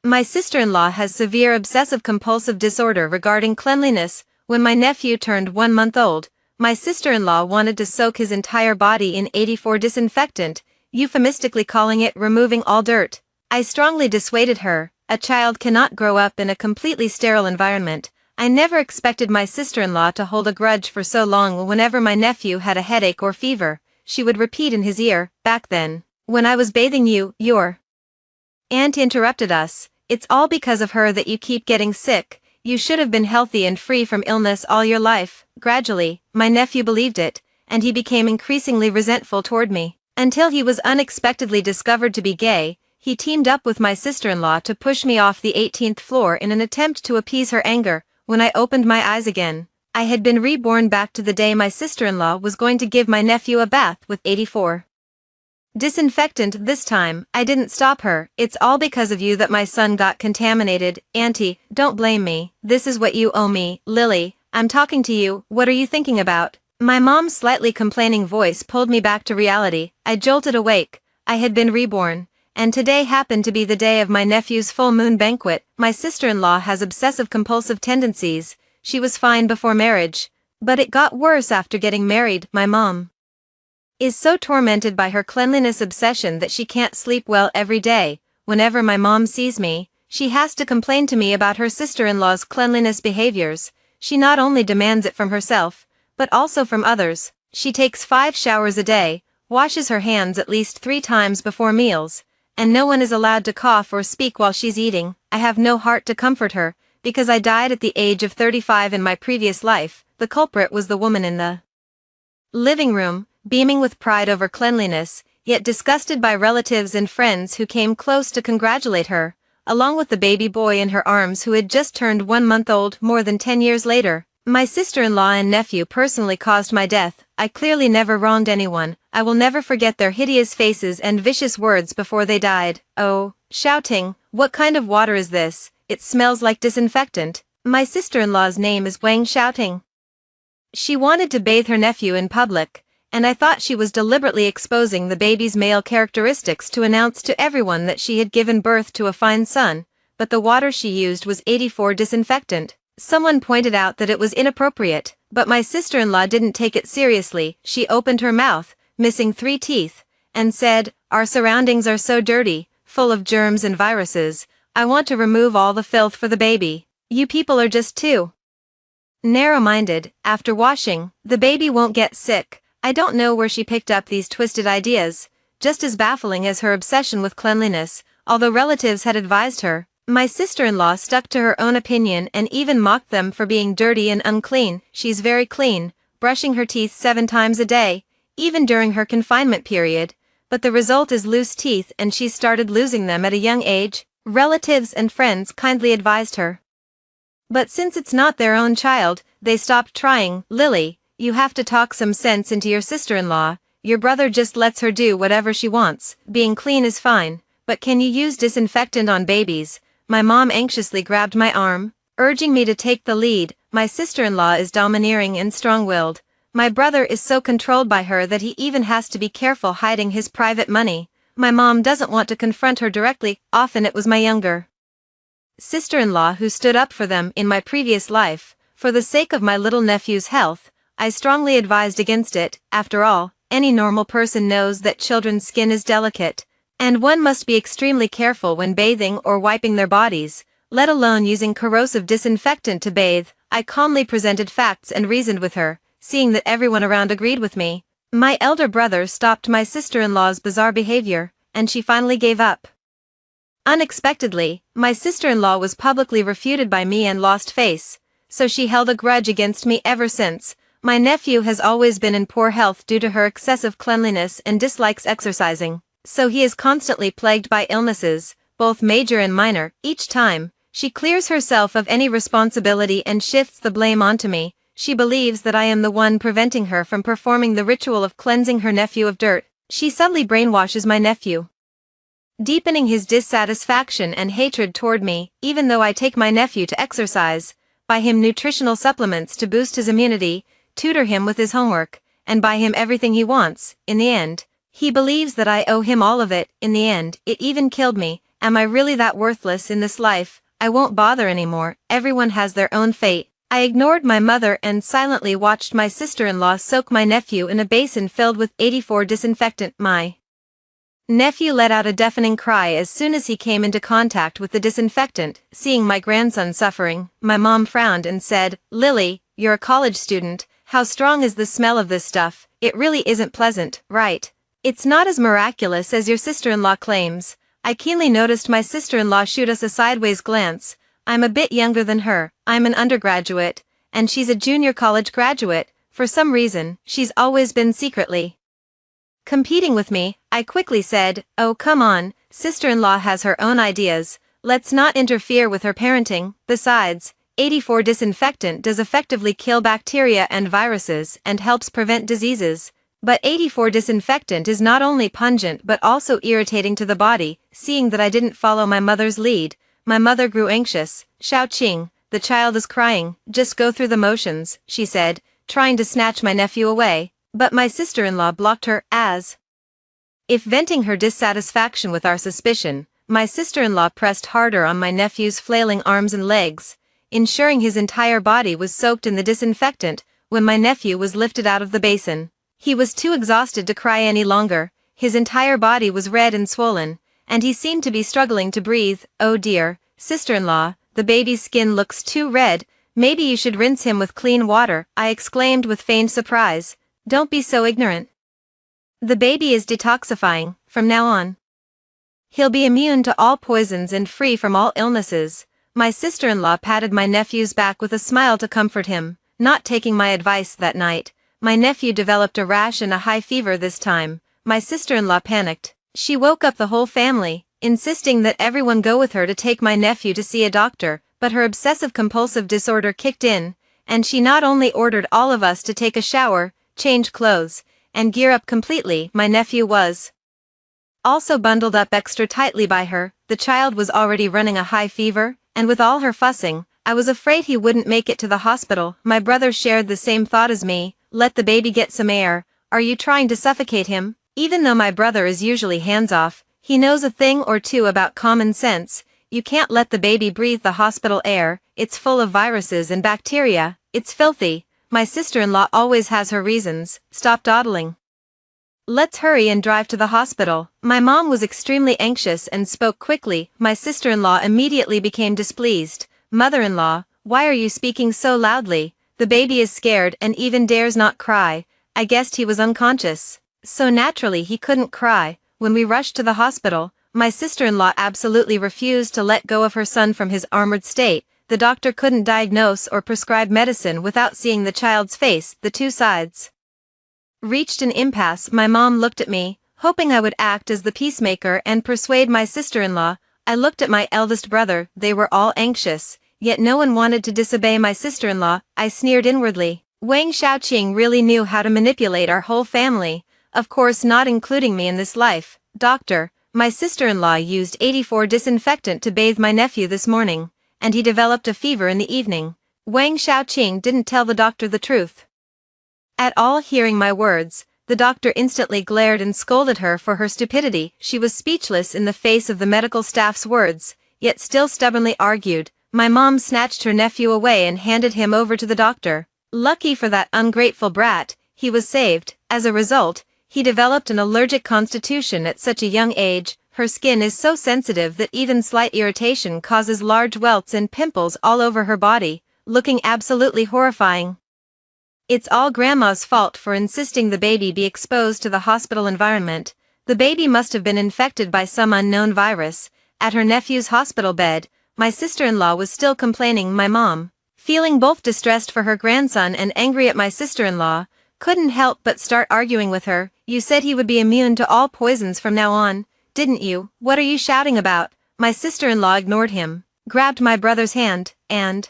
My sister-in-law has severe obsessive-compulsive disorder regarding cleanliness. When my nephew turned 1 month old, my sister-in-law wanted to soak his entire body in 84 disinfectant, euphemistically calling it removing all dirt. I strongly dissuaded her. A child cannot grow up in a completely sterile environment. I never expected my sister-in-law to hold a grudge for so long. Whenever my nephew had a headache or fever, she would repeat in his ear, "Back then, when I was bathing you, your aunt interrupted us. It's all because of her that you keep getting sick. You should have been healthy and free from illness all your life." Gradually, my nephew believed it, and he became increasingly resentful toward me. Until he was unexpectedly discovered to be gay, he teamed up with my sister-in-law to push me off the 18th floor in an attempt to appease her anger. When I opened my eyes again, I had been reborn back to the day my sister-in-law was going to give my nephew a bath with 84 disinfectant. This time, I didn't stop her. "It's all because of you that my son got contaminated. Auntie, don't blame me. This is what you owe me." "Lily, I'm talking to you. What are you thinking about?" My mom's slightly complaining voice pulled me back to reality. I jolted awake. I had been reborn, and today happened to be the day of my nephew's full moon banquet. My sister-in-law has obsessive-compulsive tendencies. She was fine before marriage, but it got worse after getting married. My mom is so tormented by her cleanliness obsession that she can't sleep well every day. Whenever my mom sees me, she has to complain to me about her sister-in-law's cleanliness behaviors. She not only demands it from herself, but also from others. She takes 5 showers a day, washes her hands at least 3 times before meals, and no one is allowed to cough or speak while she's eating. I have no heart to comfort her, because I died at the age of 35 in my previous life. The culprit was the woman in the living room, beaming with pride over cleanliness, yet disgusted by relatives and friends who came close to congratulate her, along with the baby boy in her arms who had just turned 1 month old more than 10 years later. My sister-in-law and nephew personally caused my death. I clearly never wronged anyone. I will never forget their hideous faces and vicious words before they died. Oh, shouting, "What kind of water is this? It smells like disinfectant." My sister-in-law's name is Wang Shouting. She wanted to bathe her nephew in public, and I thought she was deliberately exposing the baby's male characteristics to announce to everyone that she had given birth to a fine son, but the water she used was 84 disinfectant. Someone pointed out that it was inappropriate, but my sister-in-law didn't take it seriously. She opened her mouth, missing 3 teeth, and said, "Our surroundings are so dirty, full of germs and viruses. I want to remove all the filth for the baby. You people are just too narrow-minded. After washing, the baby won't get sick." I don't know where she picked up these twisted ideas, just as baffling as her obsession with cleanliness. Although relatives had advised her, my sister-in-law stuck to her own opinion and even mocked them for being dirty and unclean. She's very clean, brushing her teeth 7 times a day, even during her confinement period, but the result is loose teeth, and she started losing them at a young age. Relatives and friends kindly advised her, but since it's not their own child, they stopped trying. "Lily, you have to talk some sense into your sister-in-law. Your brother just lets her do whatever she wants. Being clean is fine, but can you use disinfectant on babies?" My mom anxiously grabbed my arm, urging me to take the lead. My sister-in-law is domineering and strong-willed. My brother is so controlled by her that he even has to be careful hiding his private money. My mom doesn't want to confront her directly. Often it was my younger sister-in-law who stood up for them in my previous life. For the sake of my little nephew's health, I strongly advised against it. After all, any normal person knows that children's skin is delicate, and one must be extremely careful when bathing or wiping their bodies, let alone using corrosive disinfectant to bathe. I calmly presented facts and reasoned with her, seeing that everyone around agreed with me. My elder brother stopped my sister-in-law's bizarre behavior, and she finally gave up. Unexpectedly, my sister-in-law was publicly refuted by me and lost face, so she held a grudge against me ever since. My nephew has always been in poor health due to her excessive cleanliness and dislikes exercising, so he is constantly plagued by illnesses, both major and minor. Each time, she clears herself of any responsibility and shifts the blame onto me. She believes that I am the one preventing her from performing the ritual of cleansing her nephew of dirt. She subtly brainwashes my nephew, deepening his dissatisfaction and hatred toward me. Even though I take my nephew to exercise, buy him nutritional supplements to boost his immunity, tutor him with his homework, and buy him everything he wants, in the end, he believes that I owe him all of it. In the end, it even killed me. Am I really that worthless in this life? I won't bother anymore, everyone has their own fate. I ignored my mother and silently watched my sister-in-law soak my nephew in a basin filled with 84 disinfectant. My nephew let out a deafening cry as soon as he came into contact with the disinfectant. Seeing my grandson suffering, my mom frowned and said, "Lily, you're a college student, how strong is the smell of this stuff? It really isn't pleasant, right? It's not as miraculous as your sister-in-law claims." I keenly noticed my sister-in-law shoot us a sideways glance. I'm a bit younger than her, I'm an undergraduate, and she's a junior college graduate. For some reason, she's always been secretly competing with me. I quickly said, "Oh come on, sister-in-law has her own ideas, let's not interfere with her parenting. Besides, 84 disinfectant does effectively kill bacteria and viruses and helps prevent diseases. But 84 disinfectant is not only pungent but also irritating to the body." Seeing that I didn't follow my mother's lead, my mother grew anxious. "Xiaoqing, the child is crying, just go through the motions," she said, trying to snatch my nephew away, but my sister-in-law blocked her, as if venting her dissatisfaction with our suspicion. My sister-in-law pressed harder on my nephew's flailing arms and legs, ensuring his entire body was soaked in the disinfectant. When my nephew was lifted out of the basin, he was too exhausted to cry any longer. His entire body was red and swollen, and he seemed to be struggling to breathe. "Oh dear, sister-in-law, the baby's skin looks too red, maybe you should rinse him with clean water," I exclaimed with feigned surprise. "Don't be so ignorant. The baby is detoxifying, from now on he'll be immune to all poisons and free from all illnesses." My sister-in-law patted my nephew's back with a smile to comfort him. Not taking my advice that night, my nephew developed a rash and a high fever this time. My sister-in-law panicked. She woke up the whole family, insisting that everyone go with her to take my nephew to see a doctor, but her obsessive-compulsive disorder kicked in, and she not only ordered all of us to take a shower, change clothes, and gear up completely. My nephew was also bundled up extra tightly by her. The child was already running a high fever, and with all her fussing, I was afraid he wouldn't make it to the hospital. My brother shared the same thought as me. "Let the baby get some air. Are you trying to suffocate him?" Even though my brother is usually hands-off, he knows a thing or two about common sense. "You can't let the baby breathe the hospital air, it's full of viruses and bacteria, it's filthy." My sister-in-law always has her reasons. "Stop dawdling. Let's hurry and drive to the hospital." My mom was extremely anxious and spoke quickly. My sister-in-law immediately became displeased. "Mother-in-law, why are you speaking so loudly? The baby is scared and even dares not cry." I guessed he was unconscious, so naturally he couldn't cry. When we rushed to the hospital, my sister-in-law absolutely refused to let go of her son from his armored state. The doctor couldn't diagnose or prescribe medicine without seeing the child's face. The two sides reached an impasse. My mom looked at me, hoping I would act as the peacemaker and persuade my sister-in-law. I looked at my eldest brother. They were all anxious, yet no one wanted to disobey my sister-in-law. I sneered inwardly. Wang Xiaoqing really knew how to manipulate our whole family, of course not including me in this life. "Doctor, my sister-in-law used 84 disinfectant to bathe my nephew this morning, and he developed a fever in the evening." Wang Xiaoqing didn't tell the doctor the truth at all. Hearing my words, the doctor instantly glared and scolded her for her stupidity. She was speechless in the face of the medical staff's words, yet still stubbornly argued. My mom snatched her nephew away and handed him over to the doctor. Lucky for that ungrateful brat, he was saved. As a result, he developed an allergic constitution at such a young age. Her skin is so sensitive that even slight irritation causes large welts and pimples all over her body, looking absolutely horrifying. It's all Grandma's fault for insisting the baby be exposed to the hospital environment. The baby must have been infected by some unknown virus. At her nephew's hospital bed, my sister-in-law was still complaining. My mom, feeling both distressed for her grandson and angry at my sister-in-law, couldn't help but start arguing with her. "You said he would be immune to all poisons from now on, didn't you? What are you shouting about?" My sister-in-law ignored him, grabbed my brother's hand, and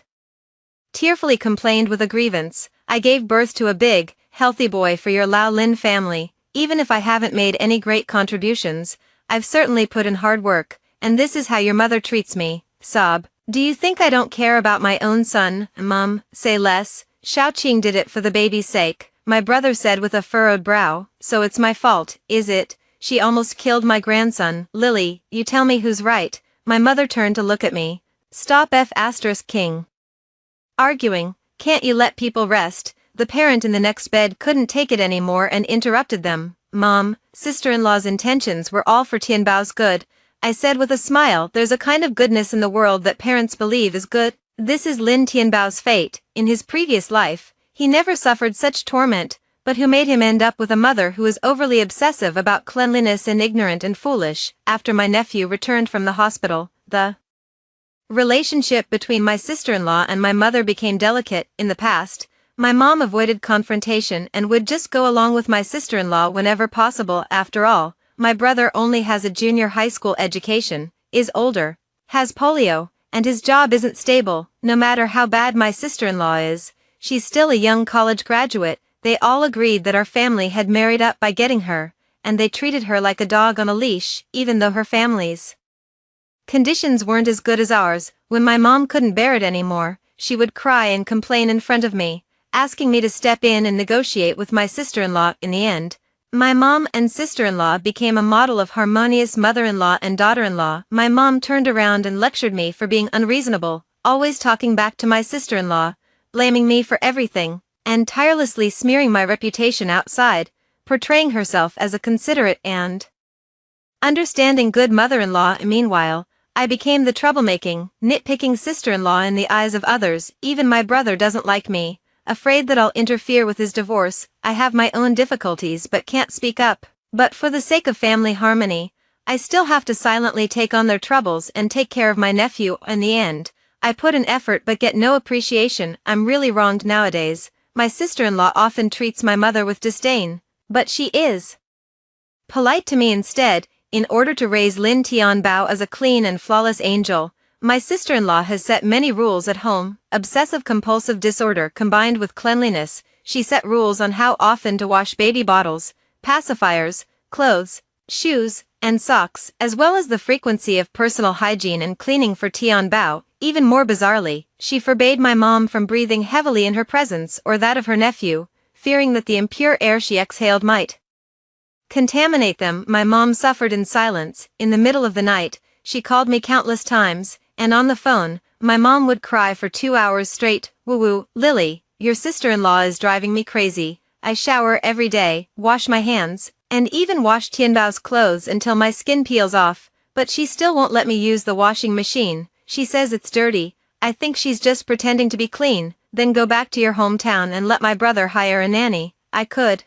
tearfully complained with a grievance. "I gave birth to a big, healthy boy for your Lao Lin family. Even if I haven't made any great contributions, I've certainly put in hard work, and this is how your mother treats me." Sob. "Do you think I don't care about my own son?" "Mum, say less. Xiaoqing did it for the baby's sake," my brother said with a furrowed brow. "So it's my fault, is it?" she almost killed my grandson. Lily, you tell me who's right. My mother turned to look at me. Stop King. Arguing, can't you let people rest? The parent in the next bed couldn't take it anymore and interrupted them. Mom, sister-in-law's intentions were all for Tianbao's good, I said with a smile. There's a kind of goodness in the world that parents believe is good. This is Lin Tianbao's fate. In his previous life, he never suffered such torment, but who made him end up with a mother who is overly obsessive about cleanliness and ignorant and foolish. After my nephew returned from the hospital, the relationship between my sister-in-law and my mother became delicate. In the past, my mom avoided confrontation and would just go along with my sister-in-law whenever possible. After all, my brother only has a junior high school education, is older, has polio, and his job isn't stable. No matter how bad my sister-in-law is, she's still a young college graduate. They all agreed that our family had married up by getting her, and they treated her like a dog on a leash, even though her family's conditions weren't as good as ours. When my mom couldn't bear it anymore, she would cry and complain in front of me, asking me to step in and negotiate with my sister-in-law. In the end, my mom and sister-in-law became a model of harmonious mother-in-law and daughter-in-law. My mom turned around and lectured me for being unreasonable, always talking back to my sister-in-law, blaming me for everything, and tirelessly smearing my reputation outside, portraying herself as a considerate and understanding good mother-in-law. Meanwhile, I became the troublemaking, nitpicking sister-in-law in the eyes of others. Even my brother doesn't like me, afraid that I'll interfere with his divorce. I have my own difficulties but can't speak up. But for the sake of family harmony, I still have to silently take on their troubles and take care of my nephew. In the end, I put in effort but get no appreciation. I'm really wronged nowadays. My sister-in-law often treats my mother with disdain, but she is polite to me instead. In order to raise Lin Tianbao as a clean and flawless angel, my sister-in-law has set many rules at home. Obsessive-compulsive disorder combined with cleanliness, she set rules on how often to wash baby bottles, pacifiers, clothes, shoes, and socks, as well as the frequency of personal hygiene and cleaning for Tianbao. Even more bizarrely, she forbade my mom from breathing heavily in her presence or that of her nephew, fearing that the impure air she exhaled might contaminate them. My mom suffered in silence. In the middle of the night, she called me countless times, and on the phone, my mom would cry for 2 hours straight. Woo-woo, Lily, your sister-in-law is driving me crazy. I shower every day, wash my hands, and even wash Tianbao's clothes until my skin peels off, but she still won't let me use the washing machine. She says it's dirty. I think she's just pretending to be clean. Then go back to your hometown and let my brother hire a nanny. I could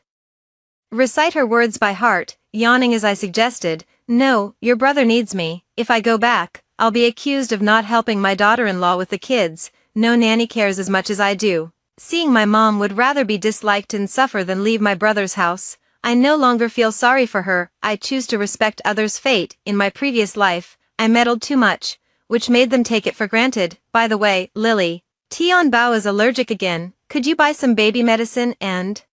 recite her words by heart, yawning as I suggested, no, your brother needs me. If I go back, I'll be accused of not helping my daughter-in-law with the kids. No nanny cares as much as I do. Seeing my mom would rather be disliked and suffer than leave my brother's house, I no longer feel sorry for her. I choose to respect others' fate. In my previous life, I meddled too much, which made them take it for granted. By the way, Lily, Tianbao is allergic again. Could you buy some baby medicine and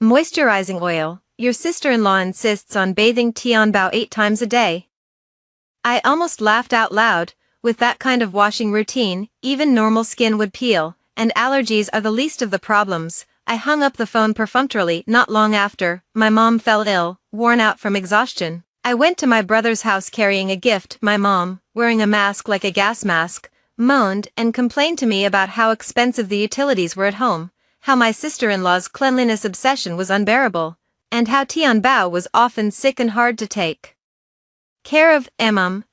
moisturizing oil? Your sister-in-law insists on bathing Tianbao 8 times a day. I almost laughed out loud. With that kind of washing routine, even normal skin would peel, and allergies are the least of the problems. I hung up the phone perfunctorily. Not long after, my mom fell ill, worn out from exhaustion. I went to my brother's house carrying a gift. My mom, wearing a mask like a gas mask, moaned and complained to me about how expensive the utilities were at home, how my sister-in-law's cleanliness obsession was unbearable, and how Tianbao was often sick and hard to take care of.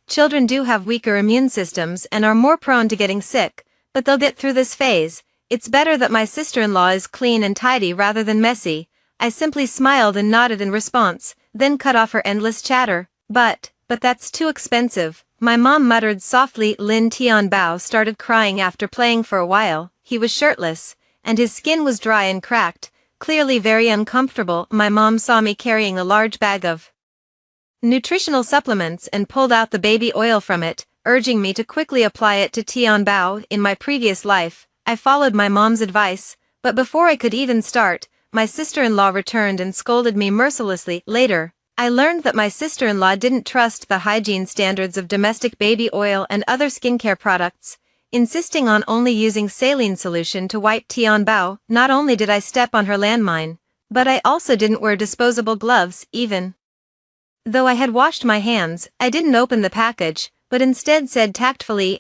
Children do have weaker immune systems and are more prone to getting sick, but they'll get through this phase. It's better that my sister-in-law is clean and tidy rather than messy. I simply smiled and nodded in response, then cut off her endless chatter. But that's too expensive. My mom muttered softly. Lin Tianbao started crying after playing for a while. He was shirtless, and his skin was dry and cracked, clearly very uncomfortable. My mom saw me carrying a large bag of nutritional supplements and pulled out the baby oil from it, urging me to quickly apply it to Tianbao. In my previous life, I followed my mom's advice, but before I could even start, my sister-in-law returned and scolded me mercilessly. Later, I learned that my sister-in-law didn't trust the hygiene standards of domestic baby oil and other skincare products, insisting on only using saline solution to wipe Tianbao. Not only did I step on her landmine, but I also didn't wear disposable gloves. Even Though I had washed my hands, I didn't open the package, but instead said tactfully,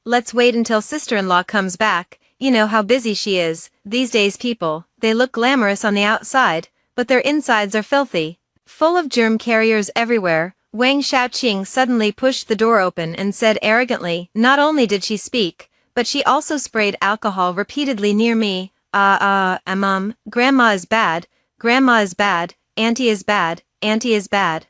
let's wait until sister-in-law comes back. You know how busy she is. These days people, they look glamorous on the outside, but their insides are filthy, full of germ carriers everywhere." Wang Xiaoqing suddenly pushed the door open and said arrogantly. Not only did she speak, but she also sprayed alcohol repeatedly near me. Grandma is bad, grandma is bad, auntie is bad, auntie is bad.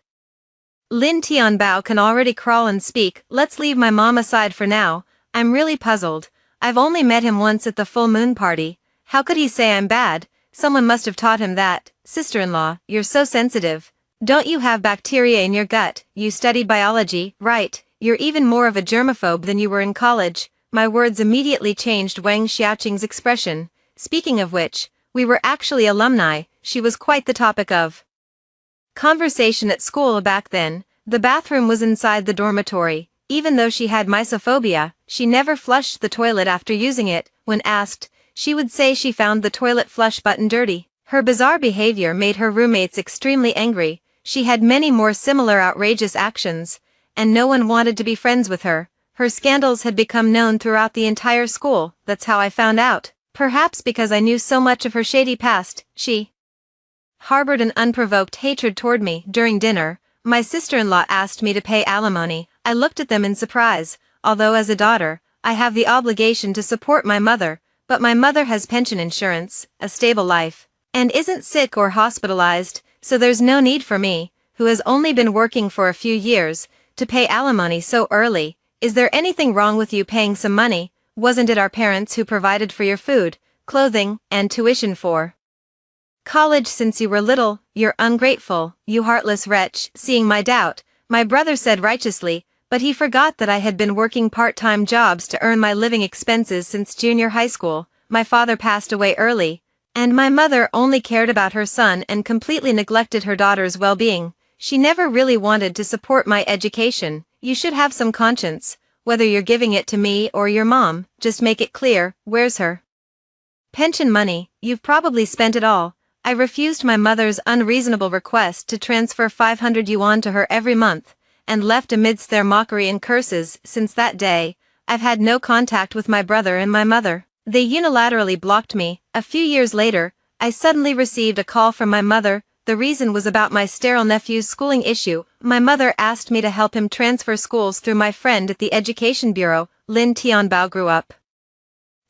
Lin Tianbao can already crawl and speak. Let's leave my mom aside for now. I'm really puzzled. I've only met him once at the full moon party. How could he say I'm bad? Someone must have taught him that. Sister-in-law, you're so sensitive. Don't you have bacteria in your gut? You studied biology, right? You're even more of a germaphobe than you were in college. My words immediately changed Wang Xiaoqing's expression. Speaking of which, we were actually alumni. She was quite the topic of conversation at school back then. The bathroom was inside the dormitory. Even though she had mysophobia, she never flushed the toilet after using it. When asked, she would say she found the toilet flush button dirty. Her bizarre behavior made her roommates extremely angry. She had many more similar outrageous actions, and no one wanted to be friends with her. Her scandals had become known throughout the entire school. That's how I found out. Perhaps because I knew so much of her shady past, she harbored an unprovoked hatred toward me. During dinner, my sister-in-law asked me to pay alimony. I looked at them in surprise. Although as a daughter, I have the obligation to support my mother, but my mother has pension insurance, a stable life, and isn't sick or hospitalized, so there's no need for me, who has only been working for a few years, to pay alimony so early. Is there anything wrong with you paying some money? Wasn't it our parents who provided for your food, clothing, and tuition for college since you were little? You're ungrateful, you heartless wretch. Seeing my doubt, my brother said righteously, but he forgot that I had been working part-time jobs to earn my living expenses since junior high school. My father passed away early, and my mother only cared about her son and completely neglected her daughter's well-being. She never really wanted to support my education. You should have some conscience. Whether you're giving it to me or your mom, just make it clear. Where's her pension money? You've probably spent it all. I refused my mother's unreasonable request to transfer 500 yuan to her every month, and left amidst their mockery and curses. Since that day, I've had no contact with my brother and my mother. They unilaterally blocked me. A few years later, I suddenly received a call from my mother. The reason was about my sterile nephew's schooling issue. My mother asked me to help him transfer schools through my friend at the Education Bureau. Lin Tianbao grew up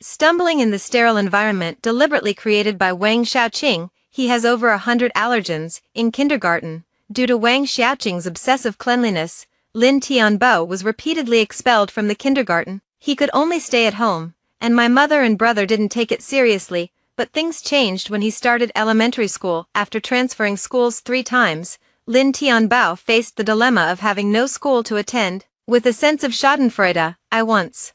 stumbling in the sterile environment deliberately created by Wang Xiaoqing. He has over 100 allergens. In kindergarten, due to Wang Xiaoqing's obsessive cleanliness, Lin Tianbao was repeatedly expelled from the kindergarten. He could only stay at home, and my mother and brother didn't take it seriously. But things changed when he started elementary school. After transferring schools 3 times, Lin Tianbao faced the dilemma of having no school to attend. With a sense of schadenfreude, I once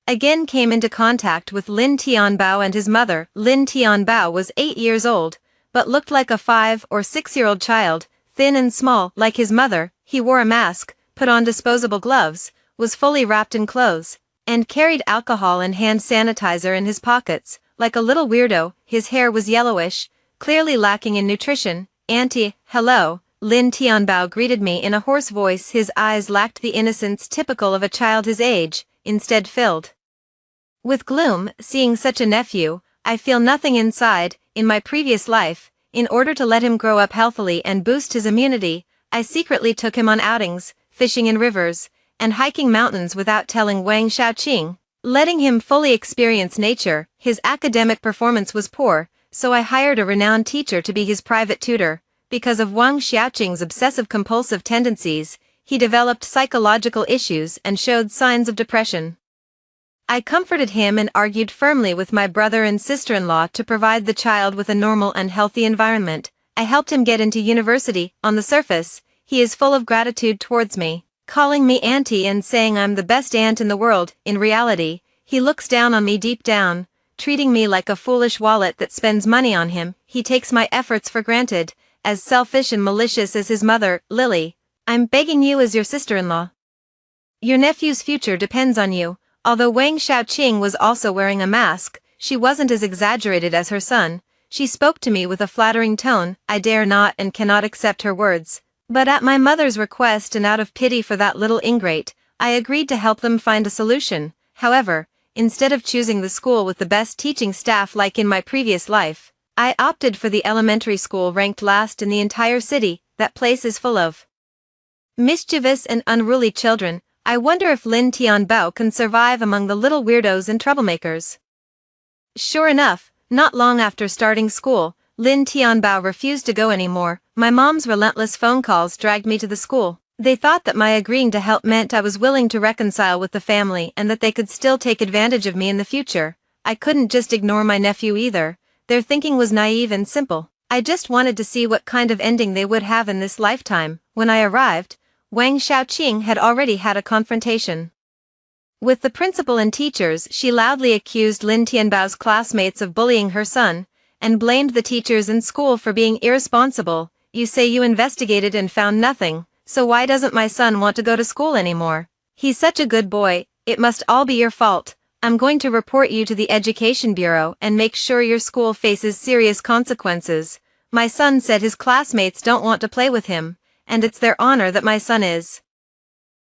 again came into contact with Lin Tianbao and his mother. Lin Tianbao was 8 years old, but looked like a 5 or 6-year-old child, thin and small. Like his mother, he wore a mask, put on disposable gloves, was fully wrapped in clothes, and carried alcohol and hand sanitizer in his pockets. Like a little weirdo, his hair was yellowish, clearly lacking in nutrition. Auntie, hello, Lin Tianbao greeted me in a hoarse voice. His eyes lacked the innocence typical of a child his age, instead filled with gloom. Seeing such a nephew, I feel nothing inside. In my previous life, in order to let him grow up healthily and boost his immunity, I secretly took him on outings, fishing in rivers, and hiking mountains without telling Wang Xiaoqing, letting him fully experience nature. His academic performance was poor, so I hired a renowned teacher to be his private tutor. Because of Wang Xiaoqing's obsessive-compulsive tendencies, he developed psychological issues and showed signs of depression. I comforted him and argued firmly with my brother and sister-in-law to provide the child with a normal and healthy environment. I helped him get into university. On the surface, he is full of gratitude towards me, calling me auntie and saying I'm the best aunt in the world. In reality, he looks down on me deep down, treating me like a foolish wallet that spends money on him. He takes my efforts for granted, as selfish and malicious as his mother. Lily, I'm begging you as your sister-in-law. Your nephew's future depends on you. Although Wang Xiaoqing was also wearing a mask, she wasn't as exaggerated as her son. She spoke to me with a flattering tone. I dare not and cannot accept her words. But at my mother's request and out of pity for that little ingrate, I agreed to help them find a solution. However, instead of choosing the school with the best teaching staff like in my previous life, I opted for the elementary school ranked last in the entire city. That place is full of mischievous and unruly children. I wonder if Lin Tianbao can survive among the little weirdos and troublemakers. Sure enough, not long after starting school, Lin Tianbao refused to go anymore. My mom's relentless phone calls dragged me to the school. They thought that my agreeing to help meant I was willing to reconcile with the family and that they could still take advantage of me in the future. I couldn't just ignore my nephew either. Their thinking was naive and simple. I just wanted to see what kind of ending they would have in this lifetime. When I arrived, Wang Xiaoqing had already had a confrontation with the principal and teachers. She loudly accused Lin Tianbao's classmates of bullying her son, and blamed the teachers in school for being irresponsible. You say you investigated and found nothing, so why doesn't my son want to go to school anymore? He's such a good boy, it must all be your fault. I'm going to report you to the Education Bureau and make sure your school faces serious consequences. My son said his classmates don't want to play with him, and it's their honor that my son is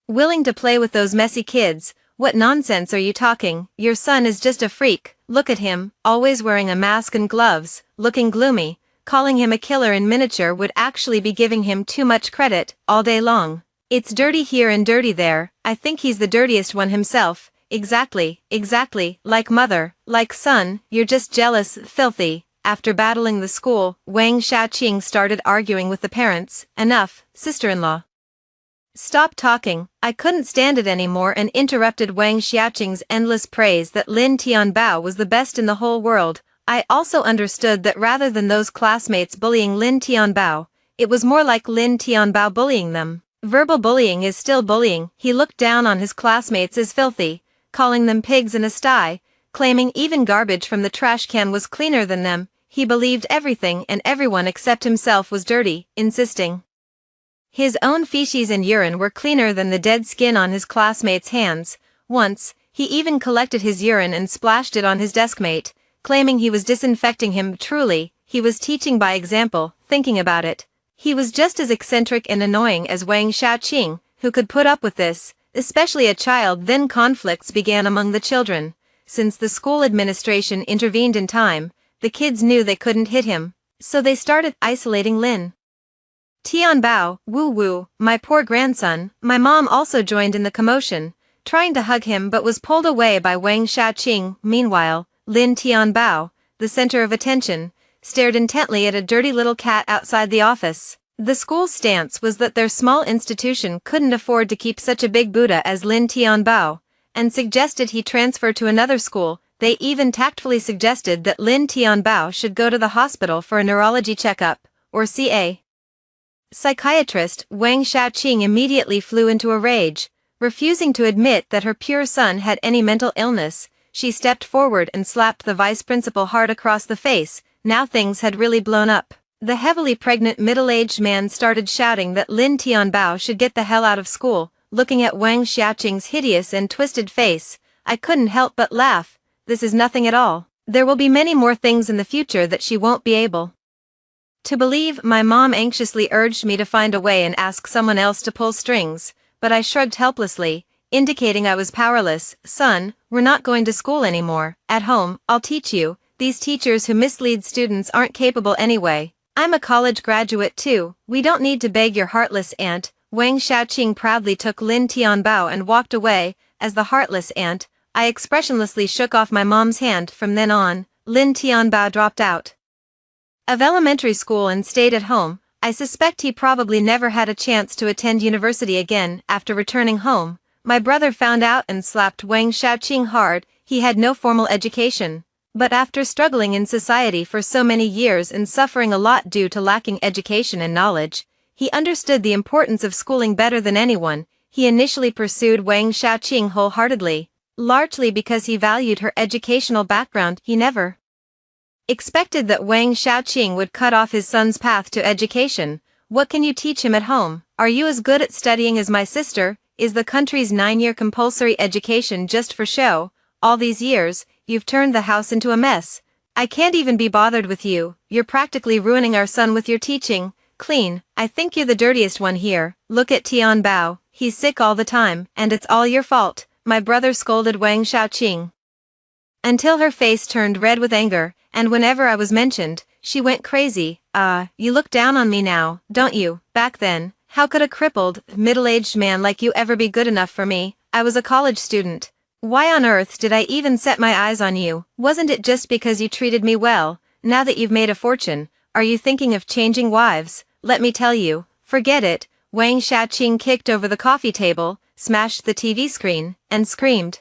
willing to play with those messy kids. What nonsense are you talking? Your son is just a freak. Look at him, always wearing a mask and gloves, looking gloomy. Calling him a killer in miniature would actually be giving him too much credit, all day long. It's dirty here and dirty there. I think he's the dirtiest one himself. Exactly, like mother, like son. You're just jealous, filthy. After battling the school, Wang Xiaoqing started arguing with the parents. Enough, sister-in-law. Stop talking. I couldn't stand it anymore and interrupted Wang Xiaoqing's endless praise that Lin Tianbao was the best in the whole world. I also understood that rather than those classmates bullying Lin Tianbao, it was more like Lin Tianbao bullying them. Verbal bullying is still bullying. He looked down on his classmates as filthy, calling them pigs in a sty, claiming even garbage from the trash can was cleaner than them. He believed everything and everyone except himself was dirty, insisting his own feces and urine were cleaner than the dead skin on his classmates' hands. Once, he even collected his urine and splashed it on his deskmate, claiming he was disinfecting him. Truly, he was teaching by example. Thinking about it, he was just as eccentric and annoying as Wang Xiaoqing, who could put up with this, especially a child. Then conflicts began among the children. Since the school administration intervened in time, the kids knew they couldn't hit him, so they started isolating Lin Tianbao. Woo, my poor grandson. My mom also joined in the commotion, trying to hug him but was pulled away by Wang Xiaoqing. Meanwhile, Lin Tianbao, the center of attention, stared intently at a dirty little cat outside the office. The school's stance was that their small institution couldn't afford to keep such a big Buddha as Lin Tianbao, and suggested he transfer to another school. They even tactfully suggested that Lin Tianbao should go to the hospital for a neurology checkup, or see a psychiatrist. Wang Xiaoqing immediately flew into a rage, refusing to admit that her pure son had any mental illness. She stepped forward and slapped the vice principal hard across the face. Now things had really blown up. The heavily pregnant middle-aged man started shouting that Lin Tianbao should get the hell out of school. Looking at Wang Xiaoqing's hideous and twisted face, I couldn't help but laugh. This is nothing at all. There will be many more things in the future that she won't be able to believe. My mom anxiously urged me to find a way and ask someone else to pull strings, but I shrugged helplessly, indicating I was powerless. Son, we're not going to school anymore. At home, I'll teach you. These teachers who mislead students aren't capable anyway. I'm a college graduate too. We don't need to beg your heartless aunt. Wang Xiaoqing proudly took Lin Tianbao and walked away. As the heartless aunt, I expressionlessly shook off my mom's hand. From then on, Lin Tianbao dropped out of elementary school and stayed at home. I suspect he probably never had a chance to attend university again. After returning home, my brother found out and slapped Wang Xiaoqing hard. He had no formal education, but after struggling in society for so many years and suffering a lot due to lacking education and knowledge, he understood the importance of schooling better than anyone. He initially pursued Wang Xiaoqing wholeheartedly, largely because he valued her educational background. He never expected that Wang Xiaoqing would cut off his son's path to education. What can you teach him at home? Are you as good at studying as my sister? Is the country's 9-year compulsory education just for show? All these years, you've turned the house into a mess. I can't even be bothered with you. You're practically ruining our son with your teaching. clean. I think you're the dirtiest one here. Look at Tian Bao, he's sick all the time, and it's all your fault, my brother scolded Wang Xiaoqing. Until her face turned red with anger, and whenever I was mentioned, she went crazy. You look down on me now, don't you? Back then, how could a crippled, middle-aged man like you ever be good enough for me? I was a college student. Why on earth did I even set my eyes on you? Wasn't it just because you treated me well? Now that you've made a fortune, are you thinking of changing wives? Let me tell you, forget it. Wang Xiaoqing kicked over the coffee table, smashed the TV screen, and screamed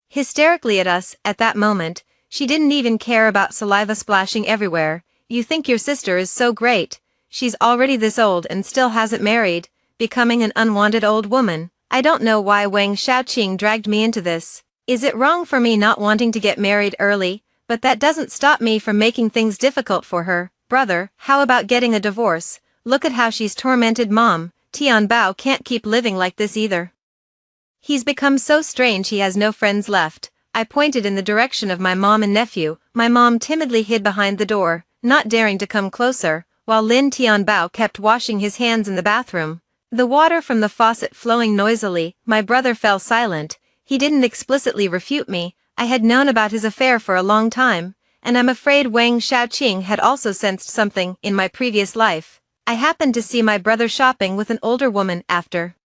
hysterically at us. At that moment, she didn't even care about saliva splashing everywhere. You think your sister is so great. She's already this old and still hasn't married, becoming an unwanted old woman. I don't know why Wang Xiaoqing dragged me into this. Is it wrong for me not wanting to get married early? But that doesn't stop me from making things difficult for her. Brother, how about getting a divorce? Look at how she's tormented Mom. Tian Bao can't keep living like this either. He's become so strange he has no friends left. I pointed in the direction of my mom and nephew. My mom timidly hid behind the door, not daring to come closer, while Lin Tian Bao kept washing his hands in the bathroom, the water from the faucet flowing noisily. My brother fell silent. He didn't explicitly refute me. I had known about his affair for a long time, and I'm afraid Wang Xiaoqing had also sensed something in my previous life. I happened to see my brother shopping with an older woman. After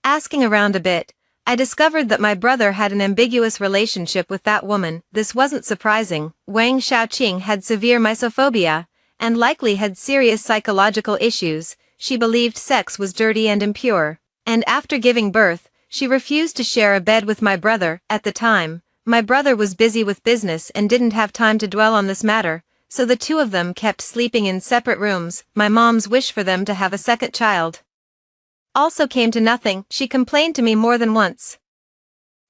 asking around a bit, I discovered that my brother had an ambiguous relationship with that woman. This wasn't surprising. Wang Xiaoqing had severe misophobia, and likely had serious psychological issues. She believed sex was dirty and impure, and after giving birth, she refused to share a bed with my brother. At the time, my brother was busy with business and didn't have time to dwell on this matter, so the two of them kept sleeping in separate rooms. My mom's wish for them to have a second child also came to nothing. She complained to me more than once.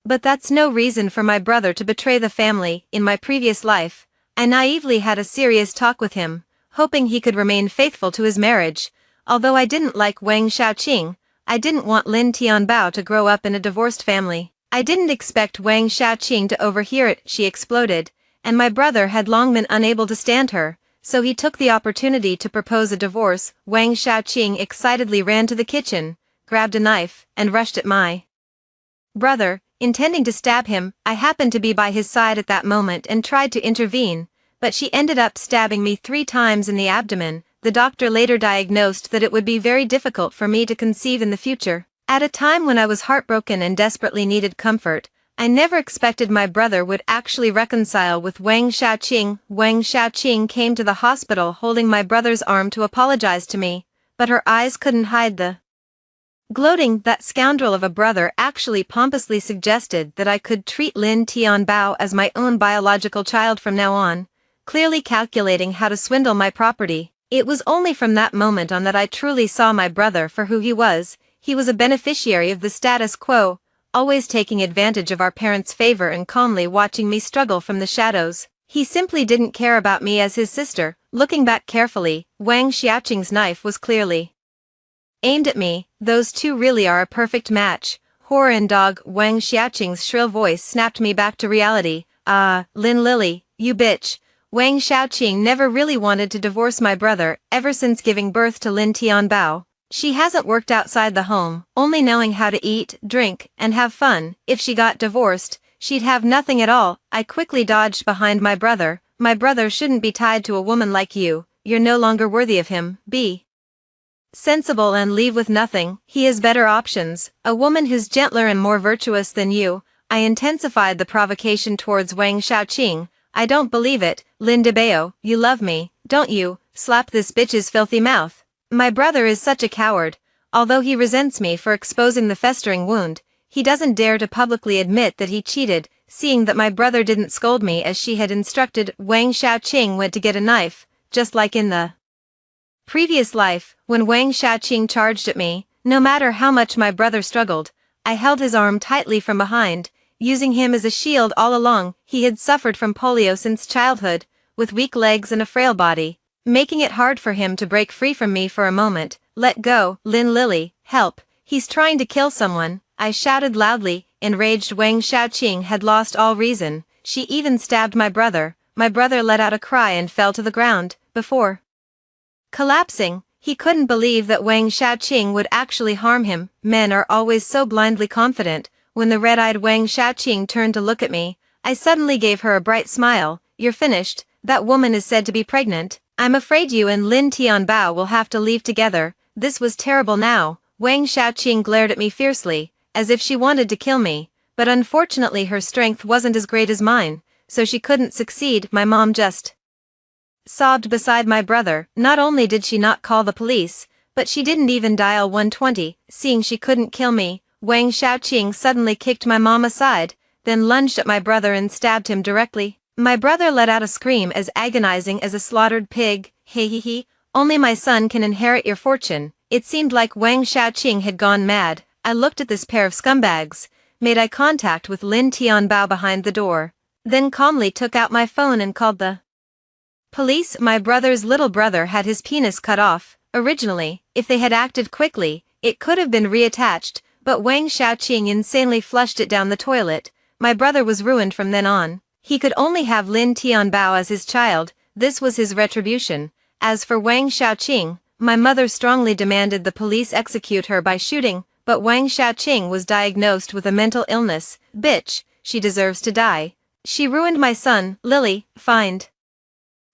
But that's no reason for my brother to betray the family. In my previous life, I naively had a serious talk with him, hoping he could remain faithful to his marriage. Although I didn't like Wang Xiaoqing, I didn't want Lin Tianbao to grow up in a divorced family. I didn't expect Wang Xiaoqing to overhear it. She exploded, and my brother had long been unable to stand her, so he took the opportunity to propose a divorce. Wang Xiaoqing excitedly ran to the kitchen, grabbed a knife, and rushed at my brother, intending to stab him. I happened to be by his side at that moment and tried to intervene, but she ended up stabbing me 3 times in the abdomen. The doctor later diagnosed that it would be very difficult for me to conceive in the future. At a time when I was heartbroken and desperately needed comfort, I never expected my brother would actually reconcile with Wang Xiaoqing. Wang Xiaoqing came to the hospital holding my brother's arm to apologize to me, but her eyes couldn't hide the gloating. That scoundrel of a brother actually pompously suggested that I could treat Lin Tianbao as my own biological child from now on, clearly calculating how to swindle my property. It was only from that moment on that I truly saw my brother for who he was. He was a beneficiary of the status quo, always taking advantage of our parents' favor and calmly watching me struggle from the shadows. He simply didn't care about me as his sister. Looking back carefully, Wang Xiaoqing's knife was clearly aimed at me. Those two really are a perfect match. Horror and dog. Wang Xiaoqing's shrill voice snapped me back to reality. Lin Lily, you bitch. Wang Xiaoqing never really wanted to divorce my brother. Ever since giving birth to Lin Tianbao, she hasn't worked outside the home, only knowing how to eat, drink, and have fun. If she got divorced, she'd have nothing at all. I quickly dodged behind my brother. My brother shouldn't be tied to a woman like you. You're no longer worthy of him. Be sensible and leave with nothing. He has better options. A woman who's gentler and more virtuous than you. I intensified the provocation towards Wang Xiaoqing. I don't believe it. Lin Debao, you love me, don't you? Slap this bitch's filthy mouth. My brother is such a coward. Although he resents me for exposing the festering wound, he doesn't dare to publicly admit that he cheated. Seeing that my brother didn't scold me as she had instructed, Wang Xiaoqing went to get a knife, just like in the previous life. When Wang Xiaoqing charged at me, no matter how much my brother struggled, I held his arm tightly from behind, using him as a shield all along. He had suffered from polio since childhood, with weak legs and a frail body, making it hard for him to break free from me for a moment. Let go, Lin Lily, help, he's trying to kill someone, I shouted loudly. Enraged Wang Xiaoqing had lost all reason. She even stabbed my brother. My brother let out a cry and fell to the ground. Before collapsing, He couldn't believe that Wang Xiaoqing would actually harm him. Men are always so blindly confident. When the red-eyed Wang Xiaoqing turned to look at me, I suddenly gave her a bright smile. You're finished. That woman is said to be pregnant. I'm afraid you and Lin Tianbao will have to leave together. This was terrible now. Wang Xiaoqing glared at me fiercely, as if she wanted to kill me, but unfortunately her strength wasn't as great as mine, so she couldn't succeed. My mom just sobbed beside my brother. Not only did she not call the police, but she didn't even dial 120. Seeing she couldn't kill me, Wang Xiaoqing suddenly kicked my mom aside, then lunged at my brother and stabbed him directly. My brother let out a scream as agonizing as a slaughtered pig. He. Only my son can inherit your fortune. It seemed like Wang Xiaoqing had gone mad. I looked at this pair of scumbags, made eye contact with Lin Tianbao behind the door, then calmly took out my phone and called the police. My brother's little brother had his penis cut off. Originally, if they had acted quickly, it could have been reattached, but Wang Xiaoqing insanely flushed it down the toilet. My brother was ruined from then on. He could only have Lin Tianbao as his child. This was his retribution. As for Wang Xiaoqing, my mother strongly demanded the police execute her by shooting, but Wang Xiaoqing was diagnosed with a mental illness. Bitch, she deserves to die. She ruined my son. Lily, find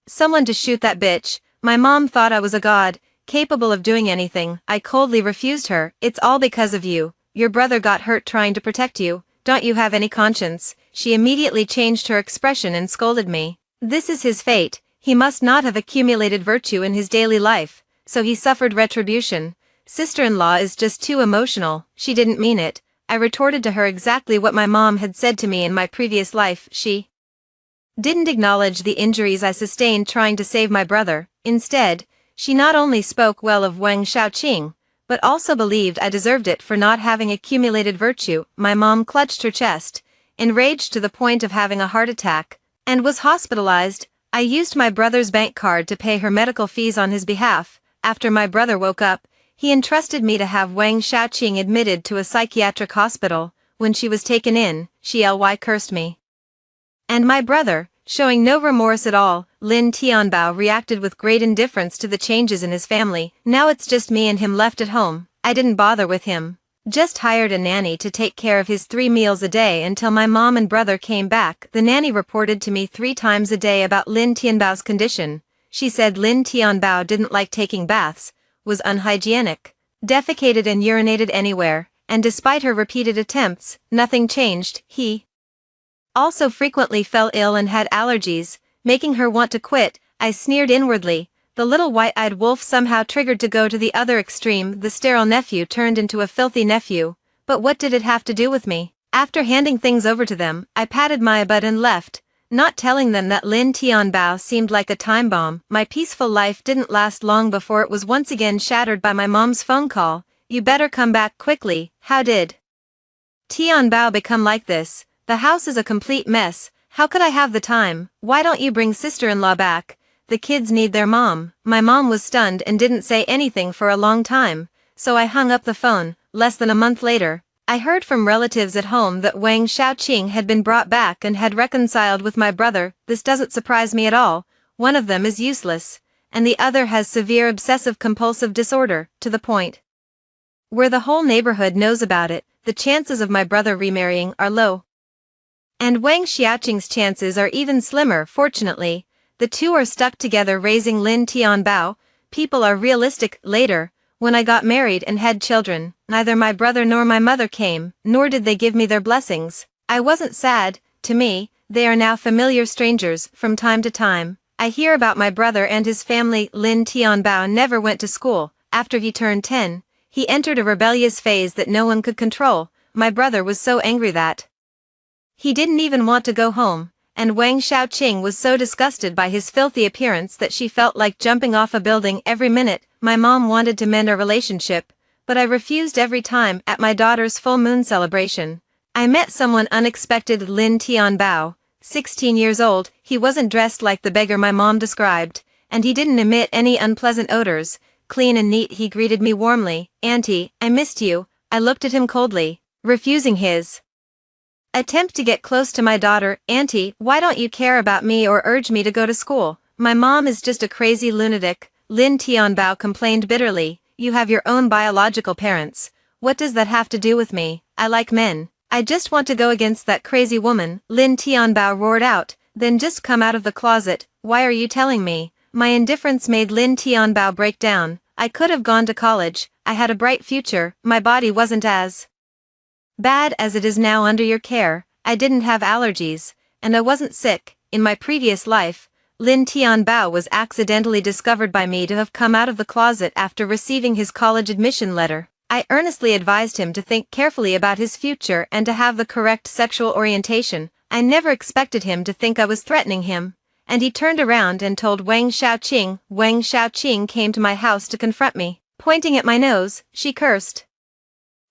someone to shoot that bitch. My mom thought I was a god, capable of doing anything. I coldly refused her. It's all because of you. Your brother got hurt trying to protect you. Don't you have any conscience? She immediately changed her expression and scolded me. This is his fate. He must not have accumulated virtue in his daily life, so he suffered retribution. Sister-in-law is just too emotional. She didn't mean it. I retorted to her exactly what my mom had said to me in my previous life. She didn't acknowledge the injuries I sustained trying to save my brother. Instead, she not only spoke well of Wang Xiaoqing, but also believed I deserved it for not having accumulated virtue. My mom clutched her chest, enraged to the point of having a heart attack, and was hospitalized. I used my brother's bank card to pay her medical fees on his behalf. After my brother woke up, he entrusted me to have Wang Xiaoqing admitted to a psychiatric hospital. When she was taken in, she cursed me and my brother, showing no remorse at all. Lin Tianbao reacted with great indifference to the changes in his family. Now it's just me and him left at home. I didn't bother with him. Just hired a nanny to take care of his 3 meals a day until my mom and brother came back. The nanny reported to me 3 times a day about Lin Tianbao's condition. She said Lin Tianbao didn't like taking baths, was unhygienic, defecated and urinated anywhere, and despite her repeated attempts, nothing changed. He also frequently fell ill and had allergies, making her want to quit. I sneered inwardly. The little white-eyed wolf somehow triggered to go to the other extreme. The sterile nephew turned into a filthy nephew. But what did it have to do with me? After handing things over to them, I patted my butt and left, not telling them that Lin Tianbao seemed like a time bomb. My peaceful life didn't last long before it was once again shattered by my mom's phone call. You better come back quickly. How did Tianbao become like this? The house is a complete mess. How could I have the time? Why don't you bring sister-in-law back? The kids need their mom. My mom was stunned and didn't say anything for a long time, so I hung up the phone. Less than a month later, I heard from relatives at home that Wang Xiaoqing had been brought back and had reconciled with my brother. This doesn't surprise me at all. One of them is useless, and the other has severe obsessive-compulsive disorder, to the point where the whole neighborhood knows about it. The chances of my brother remarrying are low, and Wang Xiaoqing's chances are even slimmer. Fortunately, the two are stuck together raising Lin Tianbao. People are realistic. Later, when I got married and had children, neither my brother nor my mother came, nor did they give me their blessings. I wasn't sad. To me, they are now familiar strangers. From time to time, I hear about my brother and his family. Lin Tianbao never went to school. After he turned 10, he entered a rebellious phase that no one could control. My brother was so angry that he didn't even want to go home, and Wang Xiaoqing was so disgusted by his filthy appearance that she felt like jumping off a building every minute. My mom wanted to mend our relationship, but I refused every time. At my daughter's full moon celebration, I met someone unexpected. Lin Tianbao, 16 years old. He wasn't dressed like the beggar my mom described, and he didn't emit any unpleasant odors. Clean and neat, he greeted me warmly. Auntie, I missed you. I looked at him coldly, refusing his attempt to get close to my daughter. Auntie, why don't you care about me or urge me to go to school? My mom is just a crazy lunatic. Lin Tianbao complained bitterly. You have your own biological parents. What does that have to do with me? I like men. I just want to go against that crazy woman, Lin Tianbao roared out. Then just come out of the closet. Why are you telling me? My indifference made Lin Tianbao break down. I could have gone to college. I had a bright future. My body wasn't as bad as it is now under your care. I didn't have allergies. And I wasn't sick. In my previous life, Lin Tianbao was accidentally discovered by me to have come out of the closet after receiving his college admission letter. I earnestly advised him to think carefully about his future and to have the correct sexual orientation. I never expected him to think I was threatening him. And he turned around and told Wang Xiaoqing. Wang Xiaoqing came to my house to confront me. Pointing at my nose, she cursed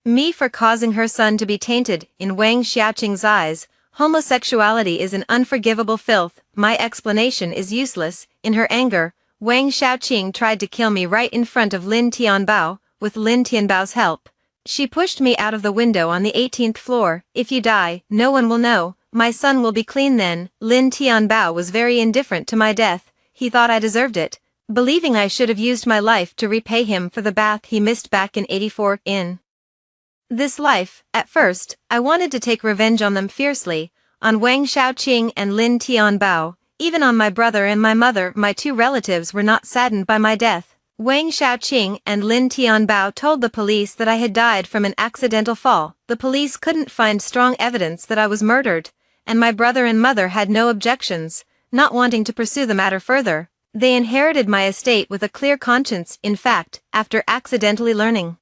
me for causing her son to be tainted. In Wang Xiaoqing's eyes, homosexuality is an unforgivable filth. My explanation is useless. In her anger, Wang Xiaoqing tried to kill me right in front of Lin Tianbao. With Lin Tianbao's help, she pushed me out of the window on the 18th floor. If you die, no one will know. My son will be clean then. Lin Tianbao was very indifferent to my death. He thought I deserved it, believing I should have used my life to repay him for the bath he missed back in '84. In this life, at first, I wanted to take revenge on them fiercely, on Wang Xiaoqing and Lin Tianbao, even on my brother and my mother. My two relatives were not saddened by my death. Wang Xiaoqing and Lin Tianbao told the police that I had died from an accidental fall. The police couldn't find strong evidence that I was murdered, and my brother and mother had no objections, not wanting to pursue the matter further. They inherited my estate with a clear conscience. In fact, after accidentally learning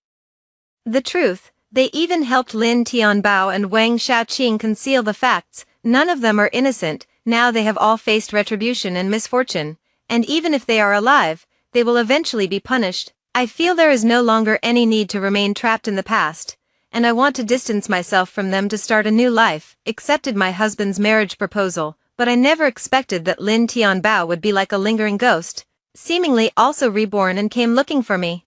the truth, they even helped Lin Tianbao and Wang Xiaoqing conceal the facts. None of them are innocent. Now they have all faced retribution and misfortune, and even if they are alive, they will eventually be punished. I feel there is no longer any need to remain trapped in the past, and I want to distance myself from them to start a new life. Accepted my husband's marriage proposal, but I never expected that Lin Tianbao would be like a lingering ghost, seemingly also reborn, and came looking for me.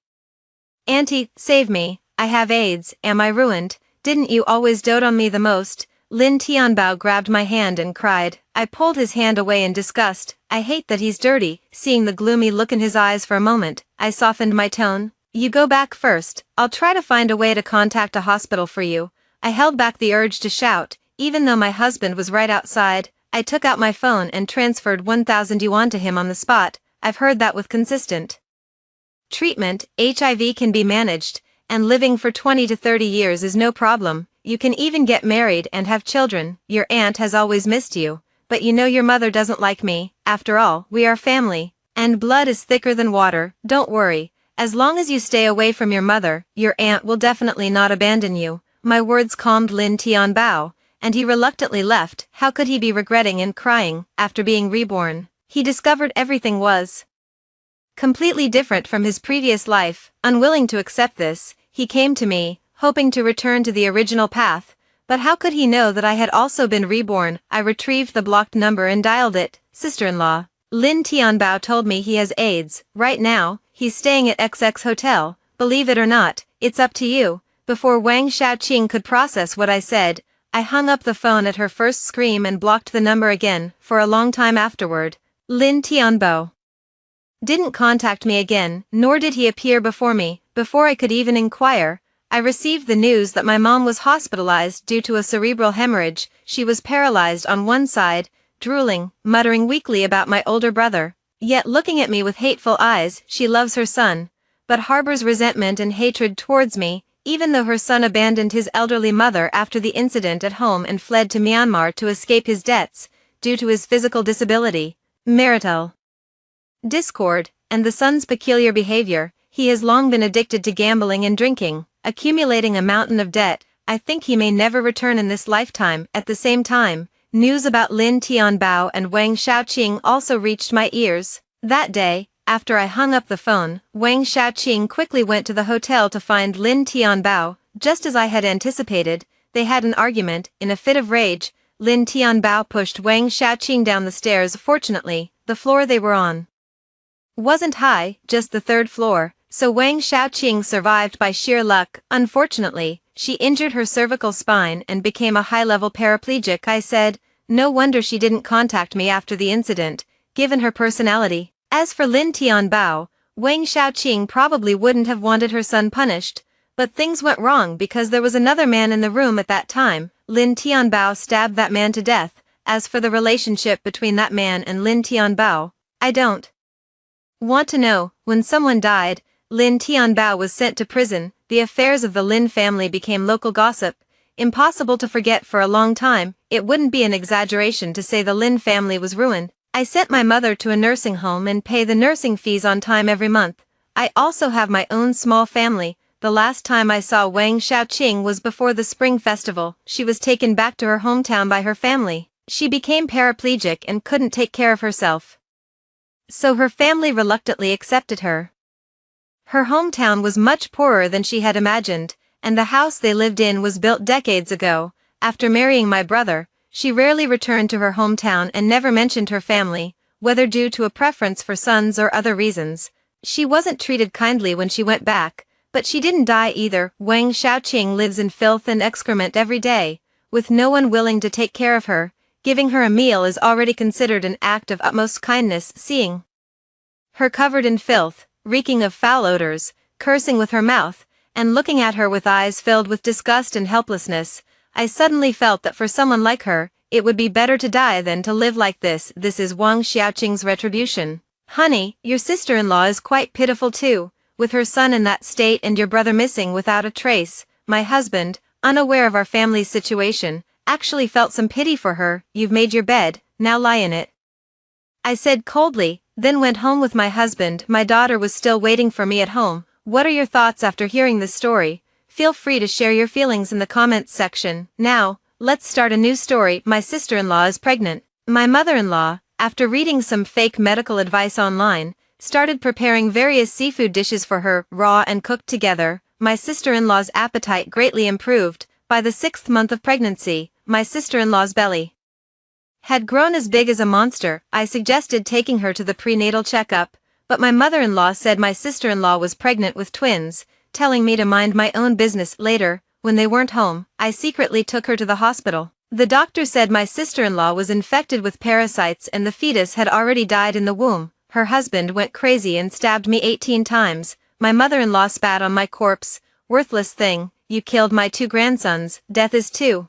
Auntie, save me. I have AIDS. Am I ruined? Didn't you always dote on me the most? Lin Tianbao grabbed my hand and cried. I pulled his hand away in disgust. I hate that he's dirty. Seeing the gloomy look in his eyes for a moment, I softened my tone. You go back first. I'll try to find a way to contact a hospital for you. I held back the urge to shout, even though my husband was right outside. I took out my phone and transferred 1,000 yuan to him on the spot. I've heard that with consistent treatment, HIV can be managed, and living for 20 to 30 years is no problem. You can even get married and have children. Your aunt has always missed you, but you know your mother doesn't like me. After all, we are family, and blood is thicker than water. Don't worry. As long as you stay away from your mother, your aunt will definitely not abandon you. My words calmed Lin Tianbao, and he reluctantly left. How could he be regretting and crying after being reborn? He discovered everything was completely different from his previous life. Unwilling to accept this, he came to me, hoping to return to the original path, but how could he know that I had also been reborn? I retrieved the blocked number and dialed it. Sister-in-law. Lin Tianbao told me he has AIDS. Right now, he's staying at XX Hotel. Believe it or not, it's up to you. Before Wang Xiaoqing could process what I said, I hung up the phone at her first scream and blocked the number again. For a long time afterward, Lin Tianbao didn't contact me again, nor did he appear before me. Before I could even inquire, I received the news that my mom was hospitalized due to a cerebral hemorrhage. She was paralyzed on one side, drooling, muttering weakly about my older brother, yet looking at me with hateful eyes. She loves her son, but harbors resentment and hatred towards me, even though her son abandoned his elderly mother after the incident at home and fled to Myanmar to escape his debts, due to his physical disability, marital discord, and the son's peculiar behavior. He has long been addicted to gambling and drinking, accumulating a mountain of debt. I think he may never return in this lifetime. At the same time, news about Lin Tianbao and Wang Xiaoqing also reached my ears. That day, after I hung up the phone, Wang Xiaoqing quickly went to the hotel to find Lin Tianbao. Just as I had anticipated, they had an argument. In a fit of rage, Lin Tianbao pushed Wang Xiaoqing down the stairs. Fortunately, the floor they were on wasn't high, just the third floor, so Wang Xiaoqing survived by sheer luck. Unfortunately, she injured her cervical spine and became a high-level paraplegic. I said, no wonder she didn't contact me after the incident, given her personality. As for Lin Tianbao, Wang Xiaoqing probably wouldn't have wanted her son punished, but things went wrong because there was another man in the room at that time. Lin Tianbao stabbed that man to death. As for the relationship between that man and Lin Tianbao, I don't want to know. When someone died, Lin Tianbao was sent to prison. The affairs of the Lin family became local gossip, impossible to forget for a long time. It wouldn't be an exaggeration to say the Lin family was ruined. I sent my mother to a nursing home and pay the nursing fees on time every month. I also have my own small family. The last time I saw Wang Xiaoqing was before the Spring Festival. She was taken back to her hometown by her family. She became paraplegic and couldn't take care of herself, so her family reluctantly accepted her. Her hometown was much poorer than she had imagined, and the house they lived in was built decades ago. After marrying my brother, she rarely returned to her hometown and never mentioned her family, whether due to a preference for sons or other reasons. She wasn't treated kindly when she went back, but she didn't die either. Wang Xiaoqing lives in filth and excrement every day, with no one willing to take care of her. Giving her a meal is already considered an act of utmost kindness. Seeing her covered in filth, reeking of foul odors, cursing with her mouth, and looking at her with eyes filled with disgust and helplessness, I suddenly felt that for someone like her, it would be better to die than to live like this. This is Wang Xiaoqing's retribution. Honey, your sister-in-law is quite pitiful too, with her son in that state and your brother missing without a trace. My husband, unaware of our family's situation, actually felt some pity for her. You've made your bed, now lie in it, I said coldly, then went home with my husband. My daughter was still waiting for me at home. What are your thoughts after hearing this story? Feel free to share your feelings in the comments section. Now, let's start a new story. My sister-in-law is pregnant. My mother-in-law, after reading some fake medical advice online, started preparing various seafood dishes for her, raw and cooked together. My sister-in-law's appetite greatly improved. By the 6th month of pregnancy, my sister-in-law's belly had grown as big as a monster. I suggested taking her to the prenatal checkup, but my mother-in-law said my sister-in-law was pregnant with twins, telling me to mind my own business. Later, when they weren't home, I secretly took her to the hospital. The doctor said my sister-in-law was infected with parasites and the fetus had already died in the womb. Her husband went crazy and stabbed me 18 times. My mother-in-law spat on my corpse. Worthless thing, you killed my 2 grandsons. Death is too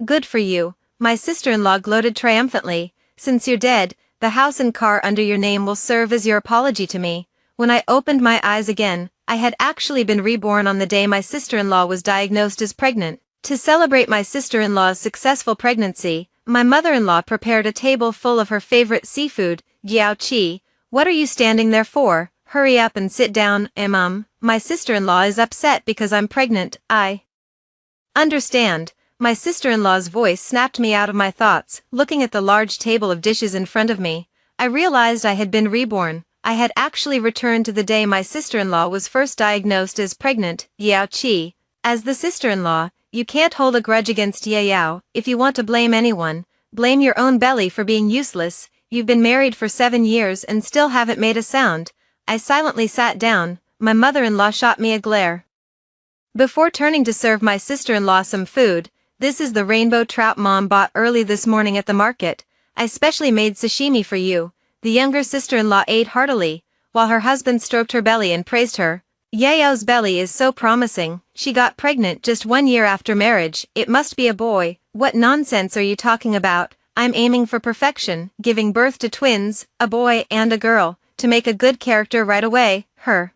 good for you. My sister-in-law gloated triumphantly. Since you're dead, the house and car under your name will serve as your apology to me. When I opened my eyes again, I had actually been reborn on the day my sister-in-law was diagnosed as pregnant. To celebrate my sister-in-law's successful pregnancy, my mother-in-law prepared a table full of her favorite seafood. Yao Qi, what are you standing there for? Hurry up and sit down. My sister-in-law is upset because I'm pregnant. I understand. My sister-in-law's voice snapped me out of my thoughts. Looking at the large table of dishes in front of me, I realized I had been reborn. I had actually returned to the day my sister-in-law was first diagnosed as pregnant. Yao Qi, as the sister-in-law, you can't hold a grudge against Ye Yao. If you want to blame anyone, blame your own belly for being useless. You've been married for 7 years and still haven't made a sound. I silently sat down. My mother-in-law shot me a glare before turning to serve my sister-in-law some food. This is the rainbow trout Mom bought early this morning at the market. I specially made sashimi for you. The younger sister-in-law ate heartily, while her husband stroked her belly and praised her. Yao's belly is so promising. She got pregnant just 1 year after marriage. It must be a boy. What nonsense are you talking about? I'm aiming for perfection, giving birth to twins, a boy and a girl, to make a good character right away. Her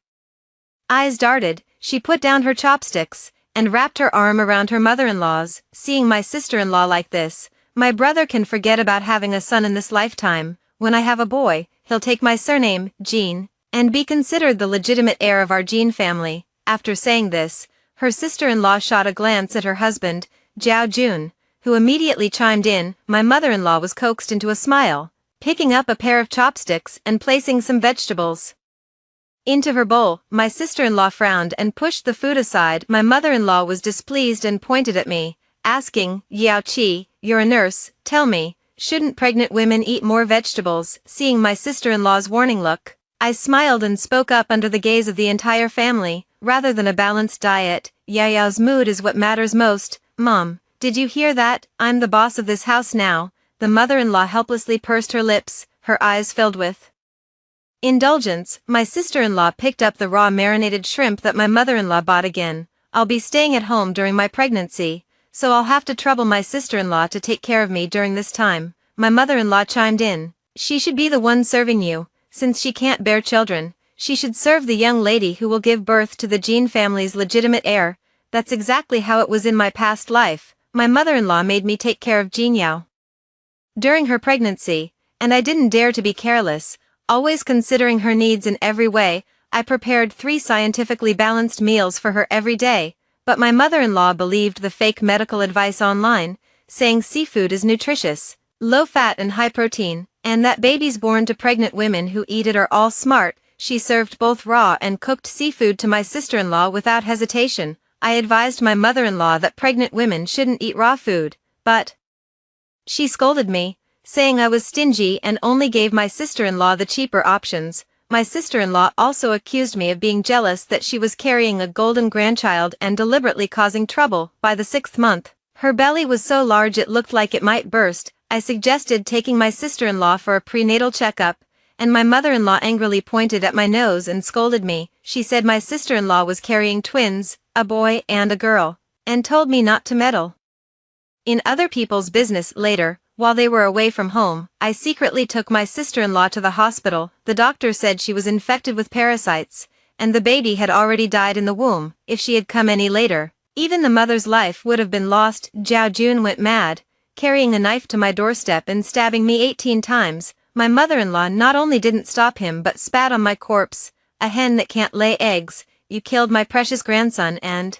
eyes darted. She put down her chopsticks and wrapped her arm around her mother-in-law's. Seeing my sister-in-law like this, my brother can forget about having a son in this lifetime. When I have a boy, he'll take my surname, Jean, and be considered the legitimate heir of our Jean family. After saying this, her sister-in-law shot a glance at her husband, Zhao Jun, who immediately chimed in. My mother-in-law was coaxed into a smile, picking up a pair of chopsticks and placing some vegetables into her bowl. My sister-in-law frowned and pushed the food aside. My mother-in-law was displeased and pointed at me, asking, Yao Qi, you're a nurse, tell me, shouldn't pregnant women eat more vegetables? Seeing my sister-in-law's warning look, I smiled and spoke up under the gaze of the entire family. Rather than a balanced diet, Yao's mood is what matters most. Mom, did you hear that? I'm the boss of this house now. The mother-in-law helplessly pursed her lips, her eyes filled with Indulgence, my sister-in-law picked up the raw marinated shrimp that my mother-in-law bought again. I'll be staying at home during my pregnancy, so I'll have to trouble my sister-in-law to take care of me during this time. My mother-in-law chimed in. She should be the one serving you, since she can't bear children. She should serve the young lady who will give birth to the Jean family's legitimate heir. That's exactly how it was in my past life. My mother-in-law made me take care of Jean Yao during her pregnancy, and I didn't dare to be careless. Always considering her needs in every way, I prepared 3 scientifically balanced meals for her every day, but my mother-in-law believed the fake medical advice online, saying seafood is nutritious, low-fat and high-protein, and that babies born to pregnant women who eat it are all smart. She served both raw and cooked seafood to my sister-in-law without hesitation. I advised my mother-in-law that pregnant women shouldn't eat raw food, but she scolded me, saying I was stingy and only gave my sister-in-law the cheaper options. My sister-in-law also accused me of being jealous that she was carrying a golden grandchild and deliberately causing trouble. By the 6th month, her belly was so large it looked like it might burst. I suggested taking my sister-in-law for a prenatal checkup, and my mother-in-law angrily pointed at my nose and scolded me. She said my sister-in-law was carrying twins, a boy and a girl, and told me not to meddle in other people's business. Later, while they were away from home, I secretly took my sister-in-law to the hospital. The doctor said she was infected with parasites, and the baby had already died in the womb. If she had come any later, even the mother's life would have been lost. Zhao Jun went mad, carrying a knife to my doorstep and stabbing me 18 times. My mother-in-law not only didn't stop him but spat on my corpse. A hen that can't lay eggs. You killed my precious grandson and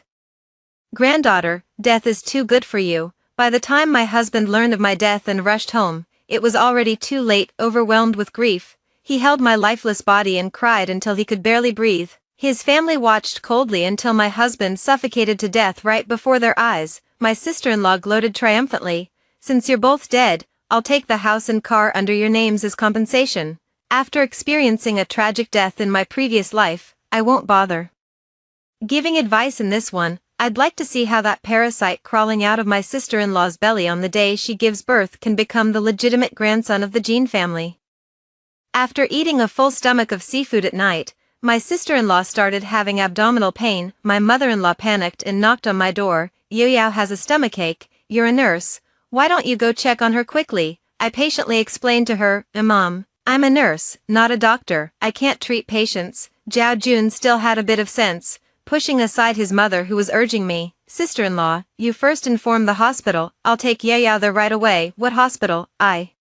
granddaughter. Death is too good for you. By the time my husband learned of my death and rushed home, it was already too late. Overwhelmed with grief, he held my lifeless body and cried until he could barely breathe. His family watched coldly until my husband suffocated to death right before their eyes. My sister-in-law gloated triumphantly. Since you're both dead, I'll take the house and car under your names as compensation. After experiencing a tragic death in my previous life, I won't bother giving advice in this one. I'd like to see how that parasite crawling out of my sister-in-law's belly on the day she gives birth can become the legitimate grandson of the Jean family. After eating a full stomach of seafood at night, my sister-in-law started having abdominal pain. My mother-in-law panicked and knocked on my door. Yo-Yao has a stomachache. You're a nurse. Why don't you go check on her quickly? I patiently explained to her, Mom, I'm a nurse, not a doctor. I can't treat patients. Zhao Jun still had a bit of sense, pushing aside his mother who was urging me. Sister-in-law, you first inform the hospital. I'll take Yo-Yao there right away. What hospital? I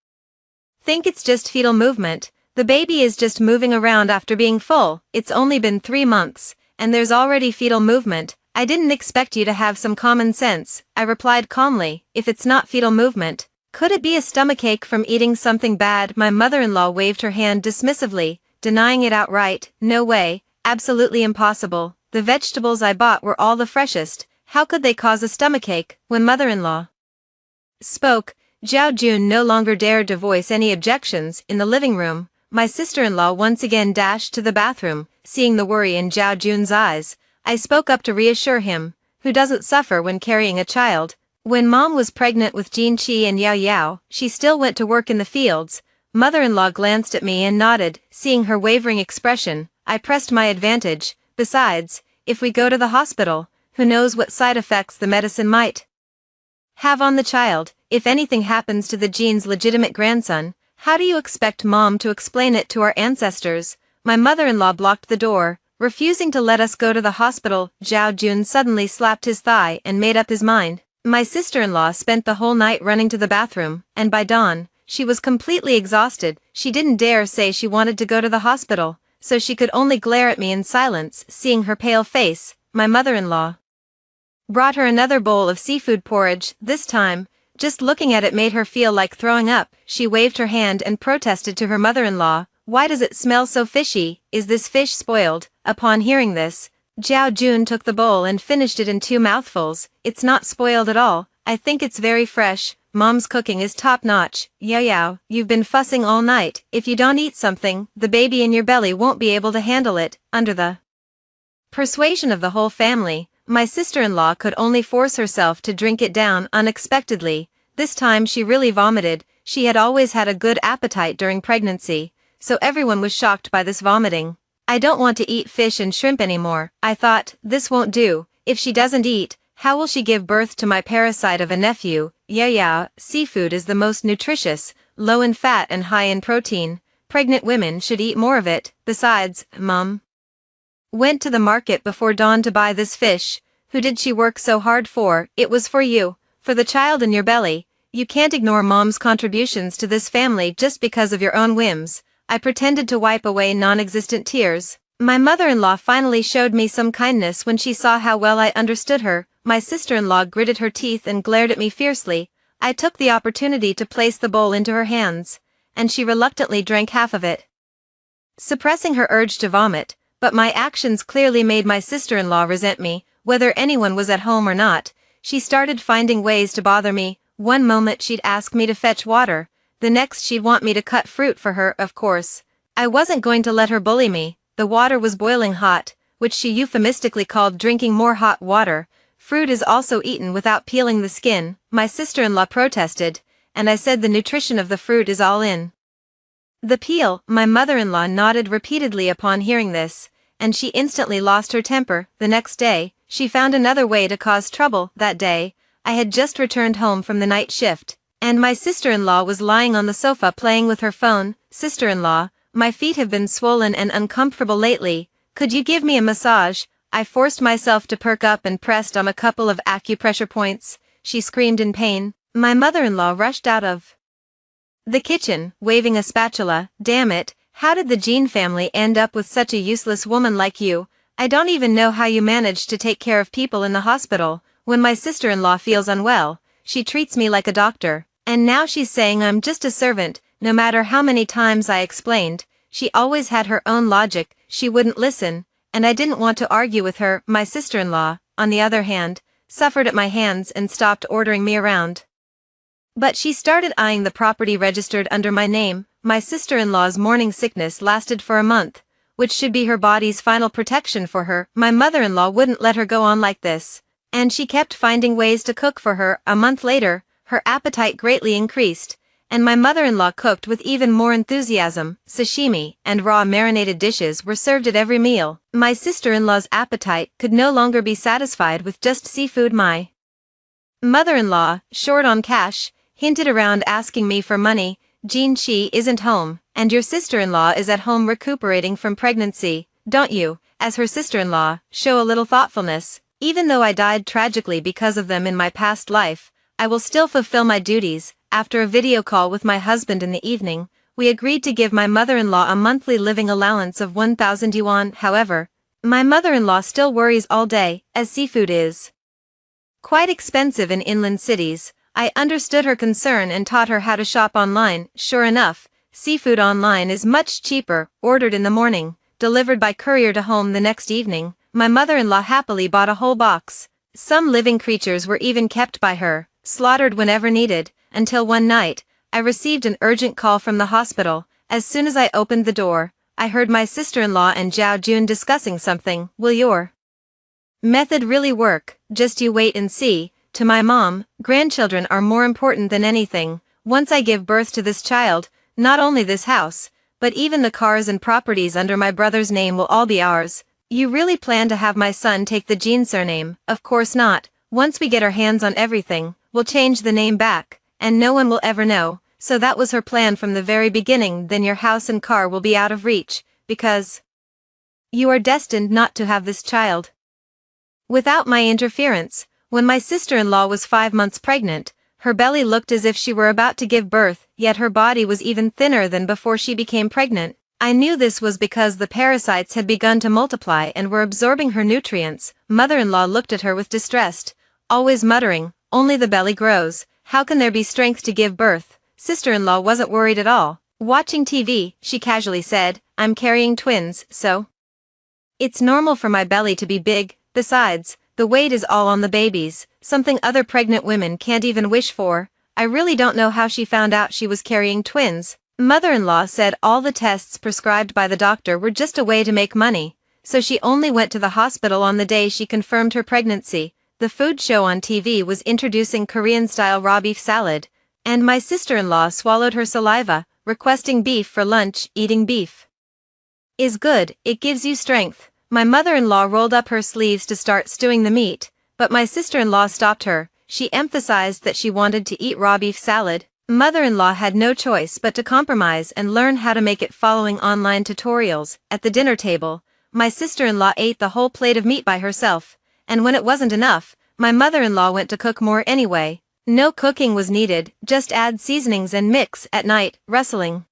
think it's just fetal movement. The baby is just moving around after being full. It's only been 3 months, and there's already fetal movement. I didn't expect you to have some common sense, I replied calmly. If it's not fetal movement, could it be a stomachache from eating something bad? My mother-in-law waved her hand dismissively, denying it outright. No way, absolutely impossible. The vegetables I bought were all the freshest. How could they cause a stomachache? When mother-in-law spoke, Zhao Jun no longer dared to voice any objections. In the living room, my sister-in-law once again dashed to the bathroom. Seeing the worry in Zhao Jun's eyes, I spoke up to reassure him. Who doesn't suffer when carrying a child? When Mom was pregnant with Jean Qi and Yao Yao, she still went to work in the fields. Mother-in-law glanced at me and nodded. Seeing her wavering expression, I pressed my advantage. Besides, if we go to the hospital, who knows what side effects the medicine might have on the child? If anything happens to the Jean's legitimate grandson, how do you expect Mom to explain it to our ancestors? My mother-in-law blocked the door, refusing to let us go to the hospital. Zhao Jun suddenly slapped his thigh and made up his mind. My sister-in-law spent the whole night running to the bathroom, and by dawn, she was completely exhausted. She didn't dare say she wanted to go to the hospital, so she could only glare at me in silence. Seeing her pale face, my mother-in-law brought her another bowl of seafood porridge. This time, just looking at it made her feel like throwing up. She waved her hand and protested to her mother-in-law. Why does it smell so fishy? Is this fish spoiled? Upon hearing this, Zhao Jun took the bowl and finished it in 2 mouthfuls. It's not spoiled at all. I think it's very fresh. Mom's cooking is top-notch. Yo-Yao, you've been fussing all night. If you don't eat something, the baby in your belly won't be able to handle it. Under the persuasion of the whole family, my sister-in-law could only force herself to drink it down. Unexpectedly, this time she really vomited. She had always had a good appetite during pregnancy, so everyone was shocked by this vomiting. I don't want to eat fish and shrimp anymore, I thought, this won't do. If she doesn't eat, how will she give birth to my parasite of a nephew? Yeah, seafood is the most nutritious, low in fat and high in protein. Pregnant women should eat more of it. Besides, Mum went to the market before dawn to buy this fish. Who did she work so hard for? It was for you, for the child in your belly. You can't ignore Mom's contributions to this family just because of your own whims. I pretended to wipe away non-existent tears. My mother-in-law finally showed me some kindness when she saw how well I understood her. My sister-in-law gritted her teeth and glared at me fiercely. I took the opportunity to place the bowl into her hands, and she reluctantly drank half of it, suppressing her urge to vomit. But my actions clearly made my sister-in-law resent me. Whether anyone was at home or not, she started finding ways to bother me. One moment she'd ask me to fetch water, the next she'd want me to cut fruit for her. Of course, I wasn't going to let her bully me. The water was boiling hot, which she euphemistically called drinking more hot water. Fruit is also eaten without peeling the skin. My sister-in-law protested, and I said the nutrition of the fruit is all in the peel. My mother-in-law nodded repeatedly upon hearing this, and she instantly lost her temper. The next day, she found another way to cause trouble. That day, I had just returned home from the night shift, and my sister-in-law was lying on the sofa playing with her phone. Sister-in-law, my feet have been swollen and uncomfortable lately. Could you give me a massage? I forced myself to perk up and pressed on a couple of acupressure points. She screamed in pain. My mother-in-law rushed out of the kitchen, waving a spatula. Damn it, how did the Jean family end up with such a useless woman like you? I don't even know how you managed to take care of people in the hospital. When my sister-in-law feels unwell, she treats me like a doctor. And now she's saying I'm just a servant. No matter how many times I explained, she always had her own logic. She wouldn't listen, and I didn't want to argue with her. My sister-in-law, on the other hand, suffered at my hands and stopped ordering me around. But she started eyeing the property registered under my name. My sister-in-law's morning sickness lasted for a month, which should be her body's final protection for her. My mother-in-law wouldn't let her go on like this, and she kept finding ways to cook for her. A month later, her appetite greatly increased, and my mother-in-law cooked with even more enthusiasm. Sashimi and raw marinated dishes were served at every meal. My sister-in-law's appetite could no longer be satisfied with just seafood. My mother-in-law, short on cash, hinted around asking me for money. Jean, she isn't home, and your sister-in-law is at home recuperating from pregnancy. Don't you, as her sister-in-law, show a little thoughtfulness? Even though I died tragically because of them in my past life, I will still fulfill my duties. After a video call with my husband in the evening, we agreed to give my mother-in-law a monthly living allowance of 1,000 yuan. However, my mother-in-law still worries all day, as seafood is quite expensive in inland cities. I understood her concern and taught her how to shop online. Sure enough, seafood online is much cheaper. Ordered in the morning, delivered by courier to home the next evening. My mother-in-law happily bought a whole box. Some living creatures were even kept by her, slaughtered whenever needed, until one night, I received an urgent call from the hospital. As soon as I opened the door, I heard my sister-in-law and Zhao Jun discussing something. Will your method really work? Just you wait and see. To my mom, grandchildren are more important than anything. Once I give birth to this child, not only this house, but even the cars and properties under my brother's name will all be ours. You really plan to have my son take the Jean surname? Of course not. Once we get our hands on everything, we'll change the name back, and no one will ever know. So that was her plan from the very beginning. Then your house and car will be out of reach, because you are destined not to have this child without my interference. When my sister-in-law was 5 months pregnant, her belly looked as if she were about to give birth, yet her body was even thinner than before she became pregnant. I knew this was because the parasites had begun to multiply and were absorbing her nutrients. Mother-in-law looked at her with distress, always muttering, "Only the belly grows. How can there be strength to give birth?" Sister-in-law wasn't worried at all. Watching TV, she casually said, "I'm carrying twins, so it's normal for my belly to be big. Besides, the weight is all on the babies, something other pregnant women can't even wish for." I really don't know how she found out she was carrying twins. Mother-in-law said all the tests prescribed by the doctor were just a way to make money, so she only went to the hospital on the day she confirmed her pregnancy. The food show on TV was introducing Korean-style raw beef salad, and my sister-in-law swallowed her saliva. requesting beef for lunch. Eating beef is good, it gives you strength. My mother-in-law rolled up her sleeves to start stewing the meat, but my sister-in-law stopped her. She emphasized that she wanted to eat raw beef salad. Mother-in-law had no choice but to compromise and learn how to make it following online tutorials. At the dinner table, my sister-in-law ate the whole plate of meat by herself, and when it wasn't enough, my mother-in-law went to cook more anyway. No cooking was needed, just add seasonings and mix. At night, rustling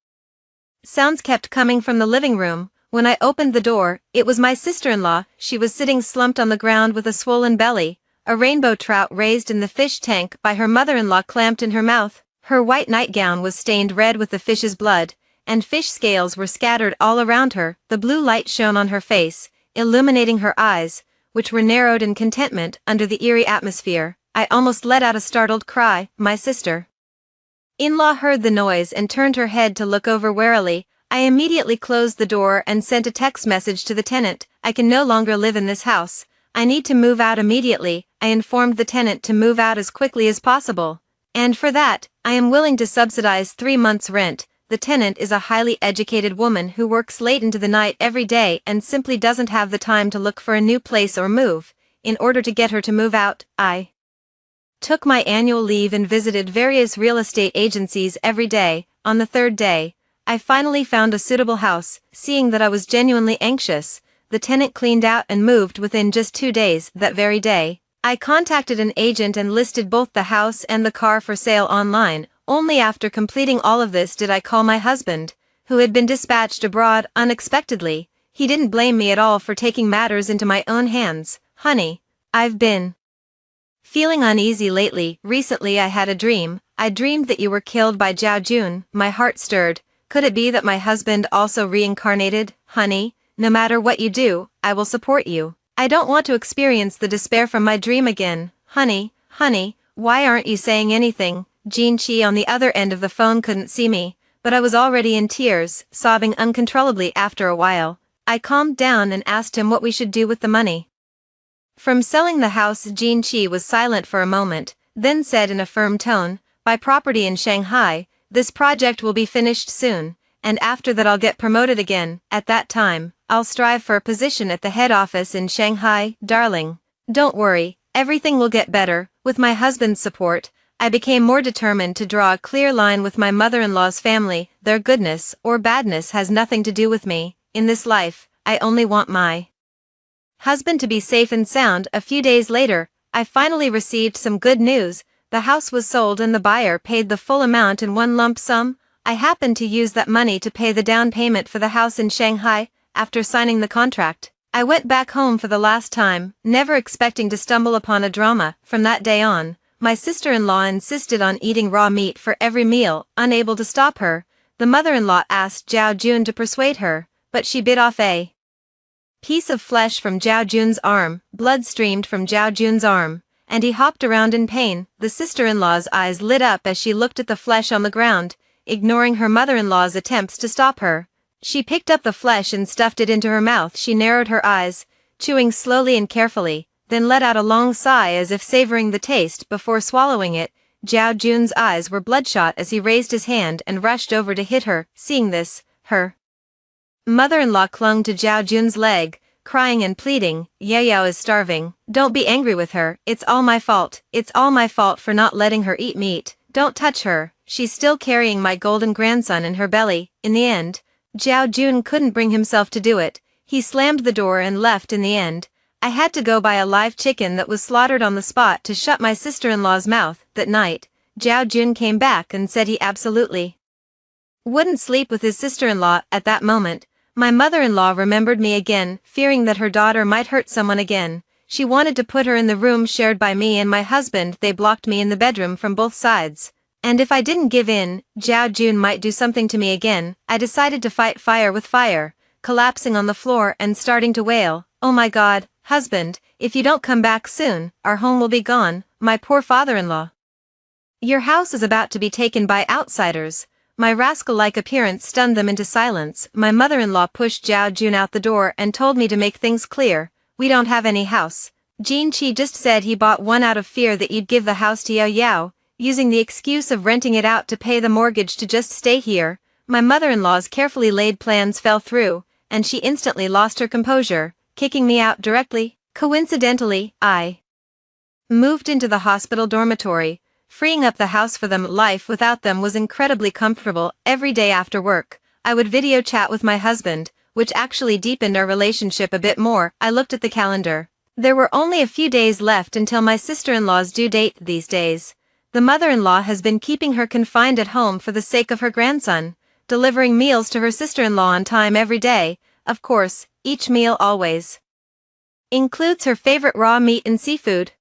sounds kept coming from the living room. When I opened the door, it was my sister-in-law. She was sitting slumped on the ground with a swollen belly, a rainbow trout raised in the fish tank by her mother-in-law clamped in her mouth. Her white nightgown was stained red with the fish's blood, and fish scales were scattered all around her. The blue light shone on her face, illuminating her eyes, which were narrowed in contentment under the eerie atmosphere. I almost let out a startled cry. My sister-in-law heard the noise and turned her head to look over warily. I immediately closed the door and sent a text message to the tenant. I can no longer live in this house. I need to move out immediately. I informed the tenant to move out as quickly as possible. And for that, I am willing to subsidize 3 months' rent. The tenant is a highly educated woman who works late into the night every day and simply doesn't have the time to look for a new place or move. In order to get her to move out, I took my annual leave and visited various real estate agencies every day. On the 3rd day, I finally found a suitable house. Seeing that I was genuinely anxious, the tenant cleaned out and moved within just 2 days. That very day, I contacted an agent and listed both the house and the car for sale online. Only after completing all of this did I call my husband, who had been dispatched abroad unexpectedly. He didn't blame me at all for taking matters into my own hands. Honey, I've been feeling uneasy lately. Recently I had a dream. I dreamed that you were killed by Zhao Jun. My heart stirred. Could it be that my husband also reincarnated? Honey, no matter what you do, I will support you. I don't want to experience the despair from my dream again. Honey, why aren't you saying anything? Jin Chi on the other end of the phone couldn't see me, but I was already in tears, sobbing uncontrollably. After a while, I calmed down and asked him what we should do with the money from selling the house. Jin Chi was silent for a moment, then said in a firm tone, "Buy property in Shanghai. This project will be finished soon, and after that I'll get promoted again. At that time, I'll strive for a position at the head office in Shanghai. Darling, don't worry, everything will get better." With my husband's support, I became more determined to draw a clear line with my mother-in-law's family. Their goodness or badness has nothing to do with me. In this life, I only want my husband to be safe and sound. A few days later, I finally received some good news. The house was sold and the buyer paid the full amount in one lump sum. I happened to use that money to pay the down payment for the house in Shanghai. After signing the contract, I went back home for the last time, never expecting to stumble upon a drama. From that day on, my sister-in-law insisted on eating raw meat for every meal. Unable to stop her, the mother-in-law asked Zhao Jun to persuade her, but she bit off a piece of flesh from Zhao Jun's arm. Blood streamed from Zhao Jun's arm, and he hopped around in pain. The sister-in-law's eyes lit up as she looked at the flesh on the ground, ignoring her mother-in-law's attempts to stop her. She picked up the flesh and stuffed it into her mouth. She narrowed her eyes, chewing slowly and carefully, then let out a long sigh as if savoring the taste before swallowing it. Zhao Jun's eyes were bloodshot as he raised his hand and rushed over to hit her. Seeing this, her mother-in-law clung to Zhao Jun's leg, crying and pleading, "Yao is starving. Don't be angry with her. It's all my fault. It's all my fault for not letting her eat meat. Don't touch her. She's still carrying my golden grandson in her belly." In the end, Zhao Jun couldn't bring himself to do it. He slammed the door and left. In the end, I had to go buy a live chicken that was slaughtered on the spot to shut my sister-in-law's mouth. That night, Zhao Jun came back and said he absolutely wouldn't sleep with his sister-in-law. At that moment, my mother-in-law remembered me again. Fearing that her daughter might hurt someone again, she wanted to put her in the room shared by me and my husband. They blocked me in the bedroom from both sides. And if I didn't give in, Zhao Jun might do something to me again. I decided to fight fire with fire, collapsing on the floor and starting to wail, "Oh my God, husband, if you don't come back soon, our home will be gone. My poor father-in-law. Your house is about to be taken by outsiders." My rascal-like appearance stunned them into silence. My mother-in-law pushed Zhao Jun out the door and told me to make things clear. "We don't have any house. Jin Chi just said he bought one out of fear that you'd give the house to Yao, using the excuse of renting it out to pay the mortgage to just stay here." my mother-in-law's carefully laid plans fell through, and she instantly lost her composure, kicking me out directly. Coincidentally, I moved into the hospital dormitory, freeing up the house for them. Life without them was incredibly comfortable. Every day after work, I would video chat with my husband, which actually deepened our relationship a bit more. I looked at the calendar. There were only a few days left until my sister-in-law's due date. These days, the mother-in-law has been keeping her confined at home for the sake of her grandson, delivering meals to her sister-in-law on time every day. Of course, each meal always includes her favorite raw meat and seafood.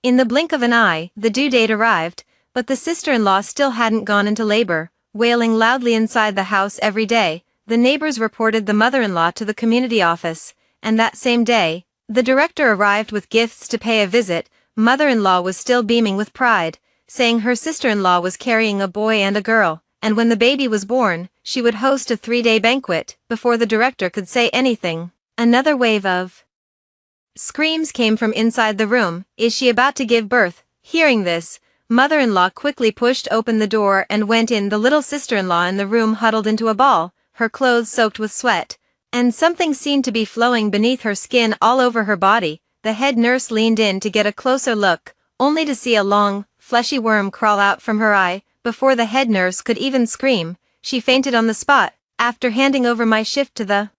In the blink of an eye, the due date arrived, but the sister-in-law still hadn't gone into labor, wailing loudly inside the house every day. The neighbors reported the mother-in-law to the community office, and that same day, the director arrived with gifts to pay a visit. Mother-in-law was still beaming with pride, saying her sister-in-law was carrying a boy and a girl, and when the baby was born, she would host a 3-day banquet. Before the director could say anything, another wave of screams came from inside the room. Is she about to give birth? Hearing this, mother-in-law quickly pushed open the door and went in. The little sister-in-law in the room huddled into a ball, her clothes soaked with sweat, and something seemed to be flowing beneath her skin all over her body. The head nurse leaned in to get a closer look, only to see a long, fleshy worm crawl out from her eye. Before the head nurse could even scream, she fainted on the spot. After handing over my shift to the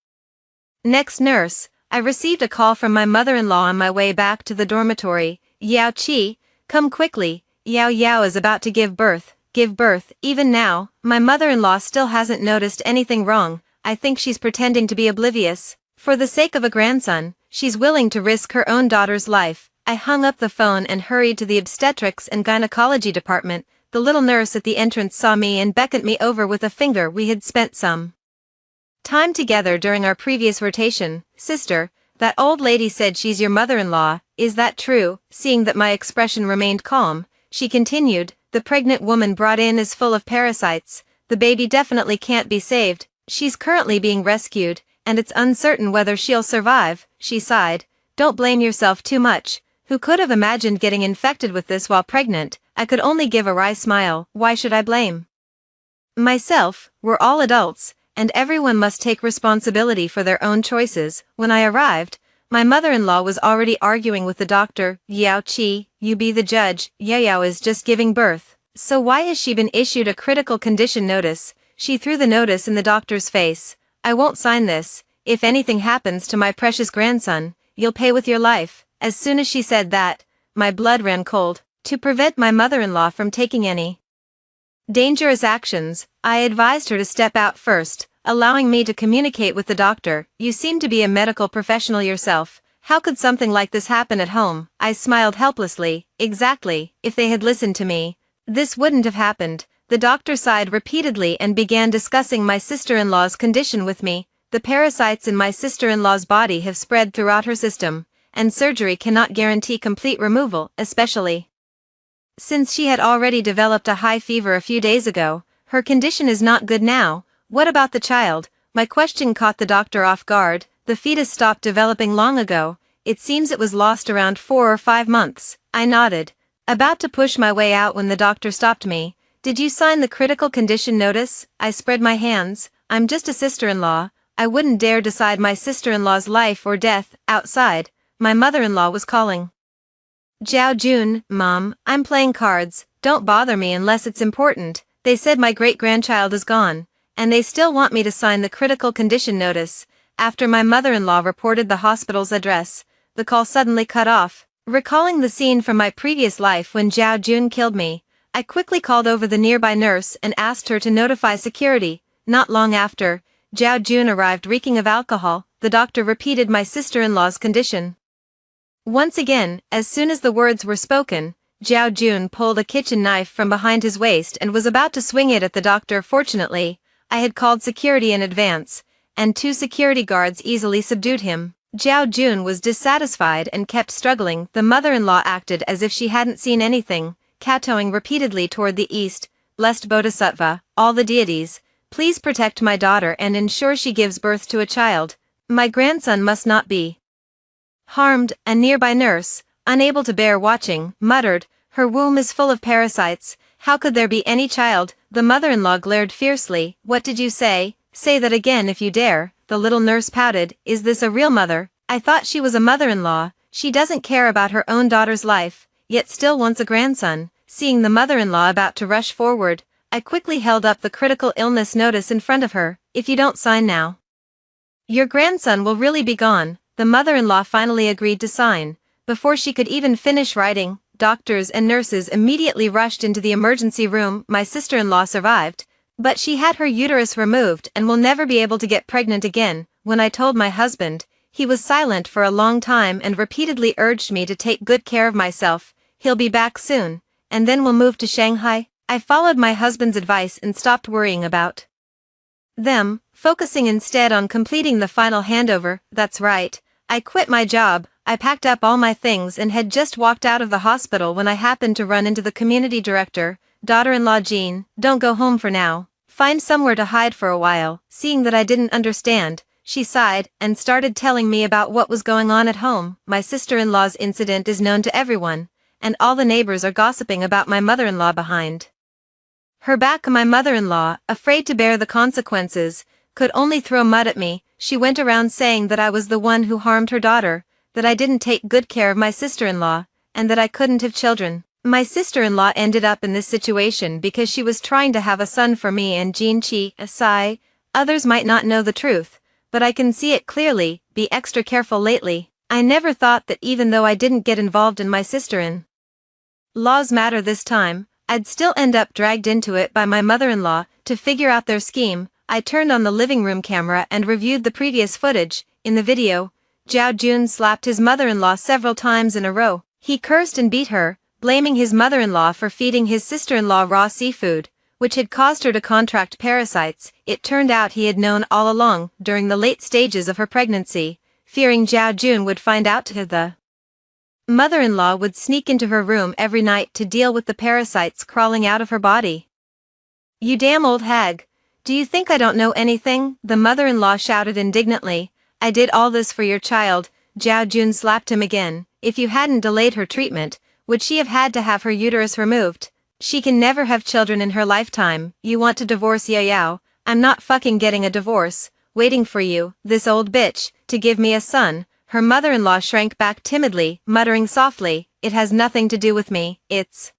next nurse, I received a call from my mother-in-law on my way back to the dormitory. Yao Chi, come quickly, Yao Yao is about to give birth. Give birth. Even now, my mother-in-law still hasn't noticed anything wrong. I think she's pretending to be oblivious. For the sake of a grandson, she's willing to risk her own daughter's life. I hung up the phone and hurried to the obstetrics and gynecology department. The little nurse at the entrance saw me and beckoned me over with a finger. We had spent some time together during our previous rotation. Sister, that old lady said she's your mother-in-law. Is that true? Seeing that my expression remained calm, she continued, the pregnant woman brought in is full of parasites. The baby definitely can't be saved. She's currently being rescued, and it's uncertain whether she'll survive. She sighed. Don't blame yourself too much. Who could have imagined getting infected with this while pregnant? I could only give a wry smile. Why should I blame myself? We're all adults, and everyone must take responsibility for their own choices. When I arrived, my mother-in-law was already arguing with the doctor. Yao Chi, you be the judge. Yao Yao is just giving birth. So why has she been issued a critical condition notice? She threw the notice in the doctor's face. I won't sign this. If anything happens to my precious grandson, you'll pay with your life. As soon as she said that, my blood ran cold. To prevent my mother-in-law from taking any dangerous actions, I advised her to step out first, allowing me to communicate with the doctor. You seem to be a medical professional yourself. How could something like this happen at home? I smiled helplessly. Exactly, if they had listened to me, this wouldn't have happened. The doctor sighed repeatedly and began discussing my sister-in-law's condition with me. The parasites in my sister-in-law's body have spread throughout her system, and surgery cannot guarantee complete removal, especially since she had already developed a high fever a few days ago. Her condition is not good now. What about the child? My question caught the doctor off guard. The fetus stopped developing long ago. It seems it was lost around 4 or 5 months. I nodded, about to push my way out when the doctor stopped me. Did you sign the critical condition notice? I spread my hands. I'm just a sister-in-law. I wouldn't dare decide my sister-in-law's life or death. Outside, my mother-in-law was calling. Zhao Jun, Mom, I'm playing cards. Don't bother me unless it's important. They said my great-grandchild is gone, and they still want me to sign the critical condition notice. After my mother-in-law reported the hospital's address, the call suddenly cut off. Recalling the scene from my previous life when Zhao Jun killed me, I quickly called over the nearby nurse and asked her to notify security. Not long after, Zhao Jun arrived reeking of alcohol. The doctor repeated my sister-in-law's condition once again. As soon as the words were spoken, Zhao Jun pulled a kitchen knife from behind his waist and was about to swing it at the doctor. Fortunately, I had called security in advance, and 2 security guards easily subdued him. Zhao Jun was dissatisfied and kept struggling. The mother-in-law acted as if she hadn't seen anything, kowtowing repeatedly toward the east. Blessed Bodhisattva, all the deities, please protect my daughter and ensure she gives birth to a child. My grandson must not be harmed. A nearby nurse, unable to bear watching, muttered, her womb is full of parasites. How could there be any child? The mother-in-law glared fiercely. What did you say? Say that again if you dare. The little nurse pouted. Is this a real mother? I thought she was a mother-in-law. She doesn't care about her own daughter's life, yet still wants a grandson. Seeing the mother-in-law about to rush forward, I quickly held up the critical illness notice in front of her. If you don't sign now, your grandson will really be gone. The mother-in-law finally agreed to sign. Before she could even finish writing, doctors and nurses immediately rushed into the emergency room. My sister-in-law survived, but she had her uterus removed and will never be able to get pregnant again. When I told my husband, he was silent for a long time and repeatedly urged me to take good care of myself. He'll be back soon, and then we'll move to Shanghai. I followed my husband's advice and stopped worrying about them, focusing instead on completing the final handover. That's right, I quit my job. I packed up all my things and had just walked out of the hospital when I happened to run into the community director. Daughter-in-law Jean, don't go home for now. Find somewhere to hide for a while. Seeing that I didn't understand, she sighed and started telling me about what was going on at home. My sister-in-law's incident is known to everyone, and all the neighbors are gossiping about my mother-in-law behind her back. My mother-in-law, afraid to bear the consequences, could only throw mud at me. She went around saying that I was the one who harmed her daughter, that I didn't take good care of my sister-in-law, and that I couldn't have children. My sister-in-law ended up in this situation because she was trying to have a son for me and Jean. Chi, a sigh. Others might not know the truth, but I can see it clearly. Be extra careful lately. I never thought that even though I didn't get involved in my sister-in-law's matter this time, I'd still end up dragged into it by my mother-in-law. To figure out their scheme, I turned on the living room camera and reviewed the previous footage. In the video, Zhao Jun slapped his mother-in-law several times in a row. He cursed and beat her, blaming his mother-in-law for feeding his sister-in-law raw seafood, which had caused her to contract parasites. It turned out he had known all along. During the late stages of her pregnancy, fearing Zhao Jun would find out, the mother-in-law would sneak into her room every night to deal with the parasites crawling out of her body. You damn old hag. Do you think I don't know anything? The mother-in-law shouted indignantly. I did all this for your child. Zhao Jun slapped him again. If you hadn't delayed her treatment, would she have had to have her uterus removed? She can never have children in her lifetime. You want to divorce Yao? I'm not fucking getting a divorce. Waiting for you, this old bitch, to give me a son. Her mother-in-law shrank back timidly, muttering softly, it has nothing to do with me. It's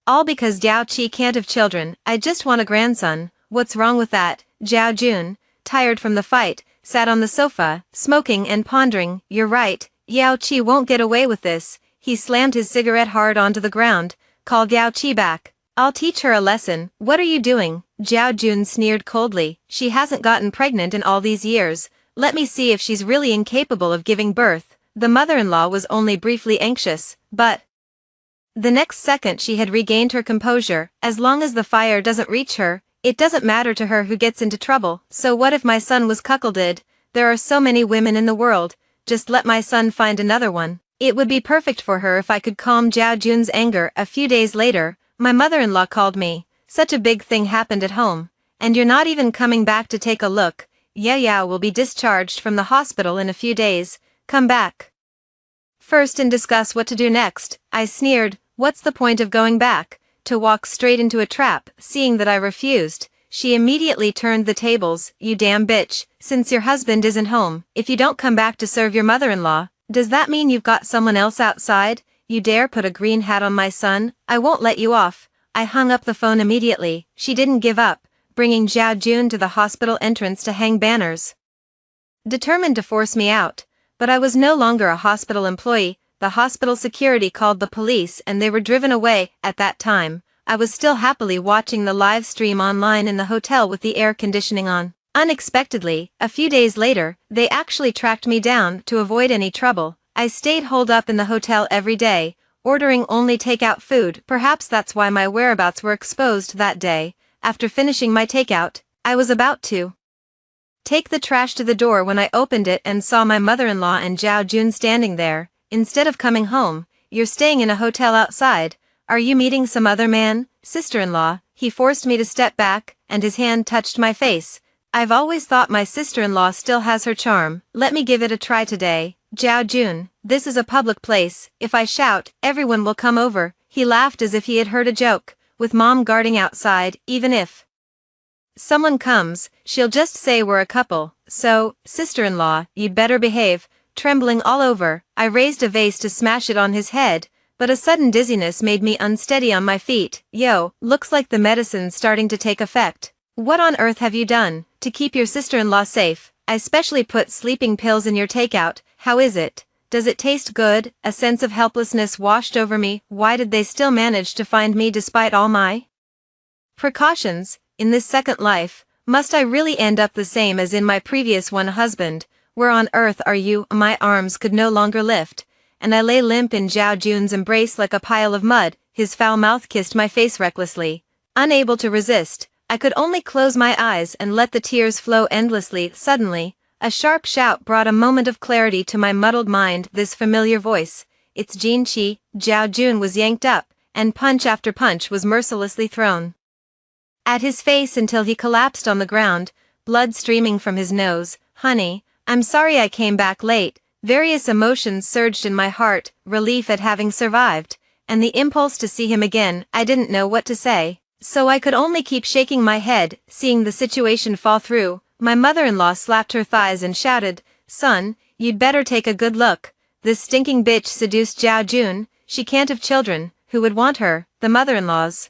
all because Diao Qi can't have children. I just want a grandson. What's wrong with that? Zhao Jun, tired from the fight, sat on the sofa, smoking and pondering. You're right, Yao Qi won't get away with this. He slammed his cigarette hard onto the ground. Call Yao Qi back. I'll teach her a lesson. What are you doing? Zhao Jun sneered coldly. She hasn't gotten pregnant in all these years. Let me see if she's really incapable of giving birth. The mother-in-law was only briefly anxious, but the next second she had regained her composure. As long as the fire doesn't reach her, it doesn't matter to her who gets into trouble. So what if my son was cuckolded? There are so many women in the world. Just let my son find another one. It would be perfect for her if I could calm Zhao Jun's anger. A few days later, my mother-in-law called me. Such a big thing happened at home, and you're not even coming back to take a look. Yao will be discharged from the hospital in a few days. Come back first and discuss what to do next. I sneered. What's the point of going back? To walk straight into a trap. Seeing that I refused, she immediately turned the tables. You damn bitch, since your husband isn't home, if you don't come back to serve your mother-in-law, does that mean you've got someone else outside? You dare put a green hat on my son? I won't let you off. I hung up the phone immediately. She didn't give up, bringing Zhao Jun to the hospital entrance to hang banners, determined to force me out. But I was no longer a hospital employee. The hospital security called the police and they were driven away. At that time, I was still happily watching the live stream online in the hotel with the air conditioning on. Unexpectedly, a few days later, they actually tracked me down. To avoid any trouble, I stayed holed up in the hotel every day, ordering only takeout food. Perhaps that's why my whereabouts were exposed that day. After finishing my takeout, I was about to take the trash to the door when I opened it and saw my mother-in-law and Zhao Jun standing there. Instead of coming home, you're staying in a hotel outside. Are you meeting some other man? Sister-in-law. He forced me to step back, and his hand touched my face. I've always thought my sister-in-law still has her charm. Let me give it a try today. Zhao Jun, this is a public place. If I shout, everyone will come over. He laughed as if he had heard a joke. with mom guarding outside. Even if someone comes, she'll just say we're a couple, so, sister-in-law, you'd better behave. Trembling all over, I raised a vase to smash it on his head, but a sudden dizziness made me unsteady on my feet. Yo, looks like the medicine's starting to take effect. What on earth have you done to keep your sister-in-law safe? I specially put sleeping pills in your takeout. How is it? Does it taste good? A sense of helplessness washed over me. Why did they still manage to find me despite all my precautions? In this second life, must I really end up the same as in my previous one? Husband, where on earth are you? My arms could no longer lift, and I lay limp in Zhao Jun's embrace like a pile of mud. His foul mouth kissed my face recklessly. Unable to resist, I could only close my eyes and let the tears flow endlessly. Suddenly, a sharp shout brought a moment of clarity to my muddled mind. This familiar voice. It's Jin Chi. Zhao Jun was yanked up, and punch after punch was mercilessly thrown at his face until he collapsed on the ground, blood streaming from his nose. Honey, I'm sorry I came back late. Various emotions surged in my heart, relief at having survived, and the impulse to see him again. I didn't know what to say, so I could only keep shaking my head. Seeing the situation fall through, my mother-in-law slapped her thighs and shouted, "Son, you'd better take a good look. This stinking bitch seduced Zhao Jun. She can't have children. Who would want her?" The mother-in-law's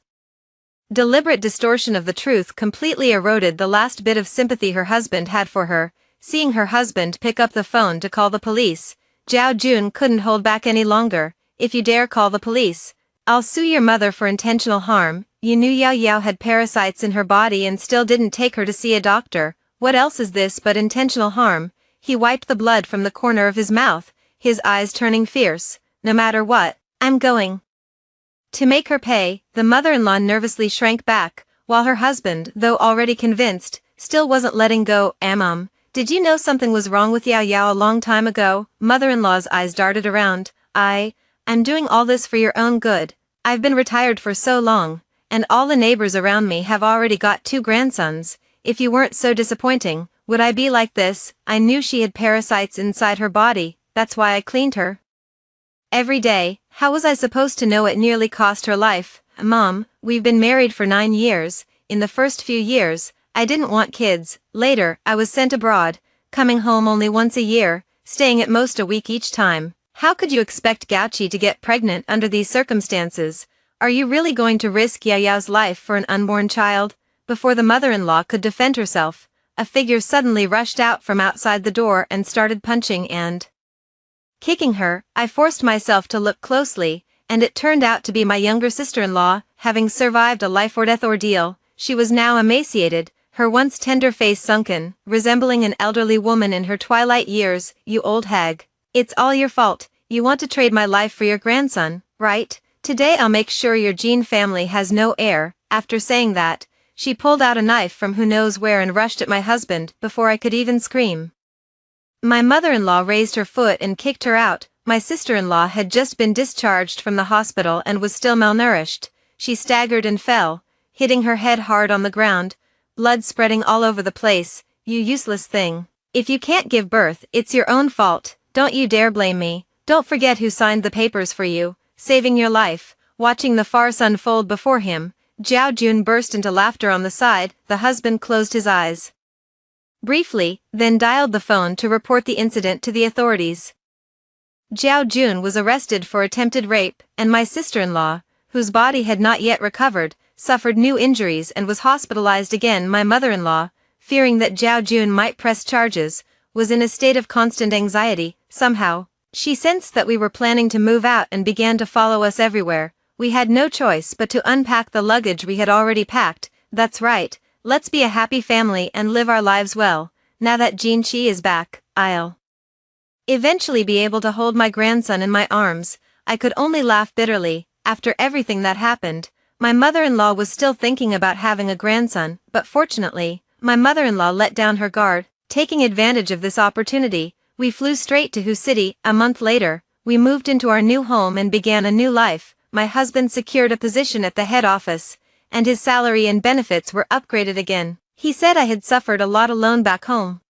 deliberate distortion of the truth completely eroded the last bit of sympathy her husband had for her. Seeing her husband pick up the phone to call the police, Zhao Jun couldn't hold back any longer. "If you dare call the police, I'll sue your mother for intentional harm. You knew Yao Yao had parasites in her body and still didn't take her to see a doctor. What else is this but intentional harm?" He wiped the blood from the corner of his mouth, his eyes turning fierce. "No matter what, I'm going to make her pay." The mother-in-law nervously shrank back, while her husband, though already convinced, still wasn't letting go. Did you know something was wrong with Yao Yao a long time ago?" Mother-in-law's eyes darted around. I'm doing all this for your own good. I've been retired for so long, and all the neighbors around me have already got 2 grandsons. If you weren't so disappointing, would I be like this? I knew she had parasites inside her body, that's why I cleaned her every day. How was I supposed to know? It nearly cost her life. Mom, we've been married for 9 years. In the first few years, I didn't want kids. Later, I was sent abroad, coming home only once a year, staying at most a week each time. How could you expect Gauchi to get pregnant under these circumstances? Are you really going to risk Yao Yao's life for an unborn child? Before the mother-in-law could defend herself, a figure suddenly rushed out from outside the door and started punching and kicking her. I forced myself to look closely, and it turned out to be my younger sister-in-law. Having survived a life-or-death ordeal, she was now emaciated, her once tender face sunken, resembling an elderly woman in her twilight years. "You old hag. It's all your fault. You want to trade my life for your grandson, right? Today I'll make sure your Jean family has no heir." After saying that, she pulled out a knife from who knows where and rushed at my husband before I could even scream. My mother-in-law raised her foot and kicked her out. My sister-in-law had just been discharged from the hospital and was still malnourished. She staggered and fell, hitting her head hard on the ground, blood spreading all over the place. "You useless thing. If you can't give birth, it's your own fault. Don't you dare blame me. Don't forget who signed the papers for you, saving your life." Watching the farce unfold before him, Zhao Jun burst into laughter on the side. The husband closed his eyes briefly, then dialed the phone to report the incident to the authorities. Zhao Jun was arrested for attempted rape, and my sister-in-law, whose body had not yet recovered, suffered new injuries and was hospitalized again. My mother-in-law, fearing that Zhao Jun might press charges, was in a state of constant anxiety. Somehow, she sensed that we were planning to move out and began to follow us everywhere. We had no choice but to unpack the luggage we had already packed. "That's right, let's be a happy family and live our lives well. Now that Jin Chi is back, I'll eventually be able to hold my grandson in my arms." I could only laugh bitterly. After everything that happened, my mother-in-law was still thinking about having a grandson, but fortunately, my mother-in-law let down her guard. Taking advantage of this opportunity, we flew straight to Hu City. A month later, we moved into our new home and began a new life. My husband secured a position at the head office, and his salary and benefits were upgraded again. He said I had suffered a lot alone back home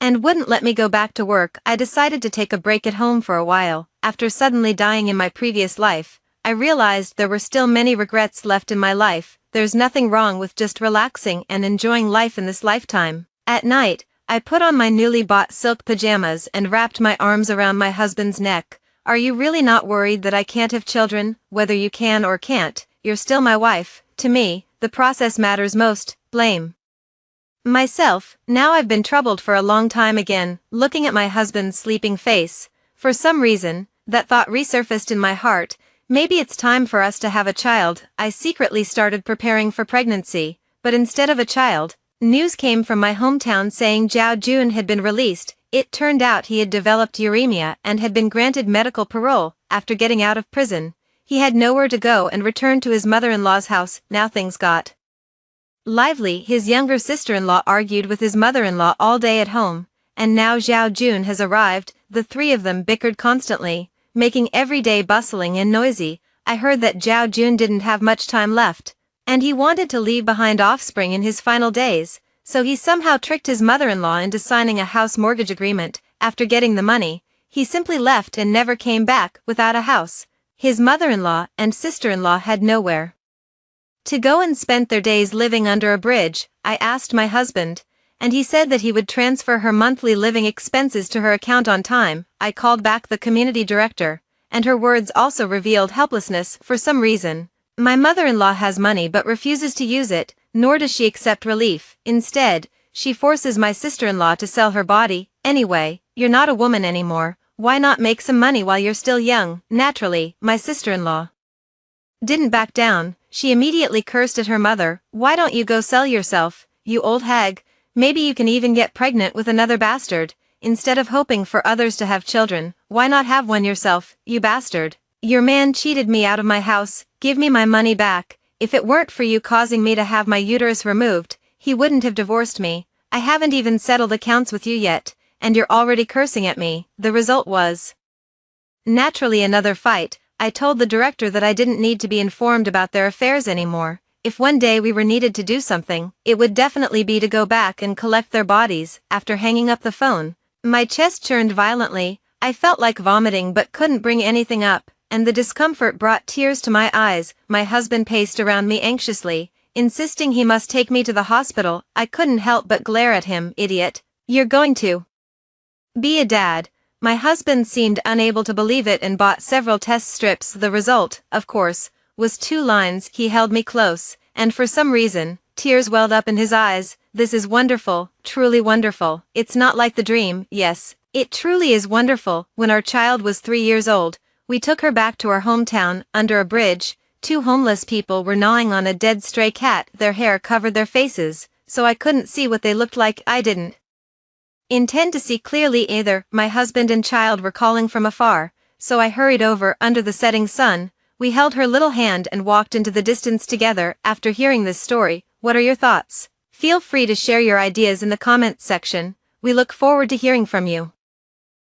and wouldn't let me go back to work. I decided to take a break at home for a while. After suddenly dying in my previous life, I realized there were still many regrets left in my life. There's nothing wrong with just relaxing and enjoying life in this lifetime. At night, I put on my newly bought silk pajamas and wrapped my arms around my husband's neck. Are you really not worried that I can't have children? Whether you can or can't, you're still my wife. To me, the process matters most. Blame myself. Now I've been troubled for a long time again, looking at my husband's sleeping face. For some reason, that thought resurfaced in my heart. Maybe it's time for us to have a child. I secretly started preparing for pregnancy, but instead of a child, news came from my hometown saying Zhao Jun had been released. It turned out he had developed uremia and had been granted medical parole. After getting out of prison, he had nowhere to go and returned to his mother-in-law's house. Now things got lively. His younger sister-in-law argued with his mother-in-law all day at home, and now Zhao Jun has arrived. The three of them bickered constantly, making every day bustling and noisy. I heard that Zhao Jun didn't have much time left, and he wanted to leave behind offspring in his final days, so he somehow tricked his mother-in-law into signing a house mortgage agreement. After getting the money, he simply left and never came back without a house. His mother-in-law and sister-in-law had nowhere to go and spent their days living under a bridge. I asked my husband, and he said that he would transfer her monthly living expenses to her account on time. I called back the community director, and her words also revealed helplessness. For some reason, my mother-in-law has money but refuses to use it, nor does she accept relief. Instead, she forces my sister-in-law to sell her body. Anyway, you're not a woman anymore. Why not make some money while you're still young? Naturally, my sister-in-law didn't back down. She immediately cursed at her mother. Why don't you go sell yourself, you old hag? Maybe you can even get pregnant with another bastard. Instead of hoping for others to have children, why not have one yourself, you bastard? Your man cheated me out of my house. Give me my money back. If it weren't for you causing me to have my uterus removed, he wouldn't have divorced me. I haven't even settled accounts with you yet, and you're already cursing at me. The result was naturally another fight. I told the director that I didn't need to be informed about their affairs anymore. If one day we were needed to do something, it would definitely be to go back and collect their bodies. After hanging up the phone, my chest churned violently. I felt like vomiting but couldn't bring anything up, and the discomfort brought tears to my eyes. My husband paced around me anxiously, insisting he must take me to the hospital. I couldn't help but glare at him. Idiot. You're going to be a dad. My husband seemed unable to believe it and bought several test strips. The result, of course, was 2 lines. He held me close, and for some reason, tears welled up in his eyes. This is wonderful, truly wonderful. It's not like the dream. Yes, it truly is wonderful. When our child was 3 years old, we took her back to our hometown. Under a bridge, 2 homeless people were gnawing on a dead stray cat. Their hair covered their faces, so I couldn't see what they looked like. I didn't intend to see clearly either. My husband and child were calling from afar, so I hurried over. Under the setting sun, we held her little hand and walked into the distance together. After hearing this story, what are your thoughts? Feel free to share your ideas in the comments section. We look forward to hearing from you.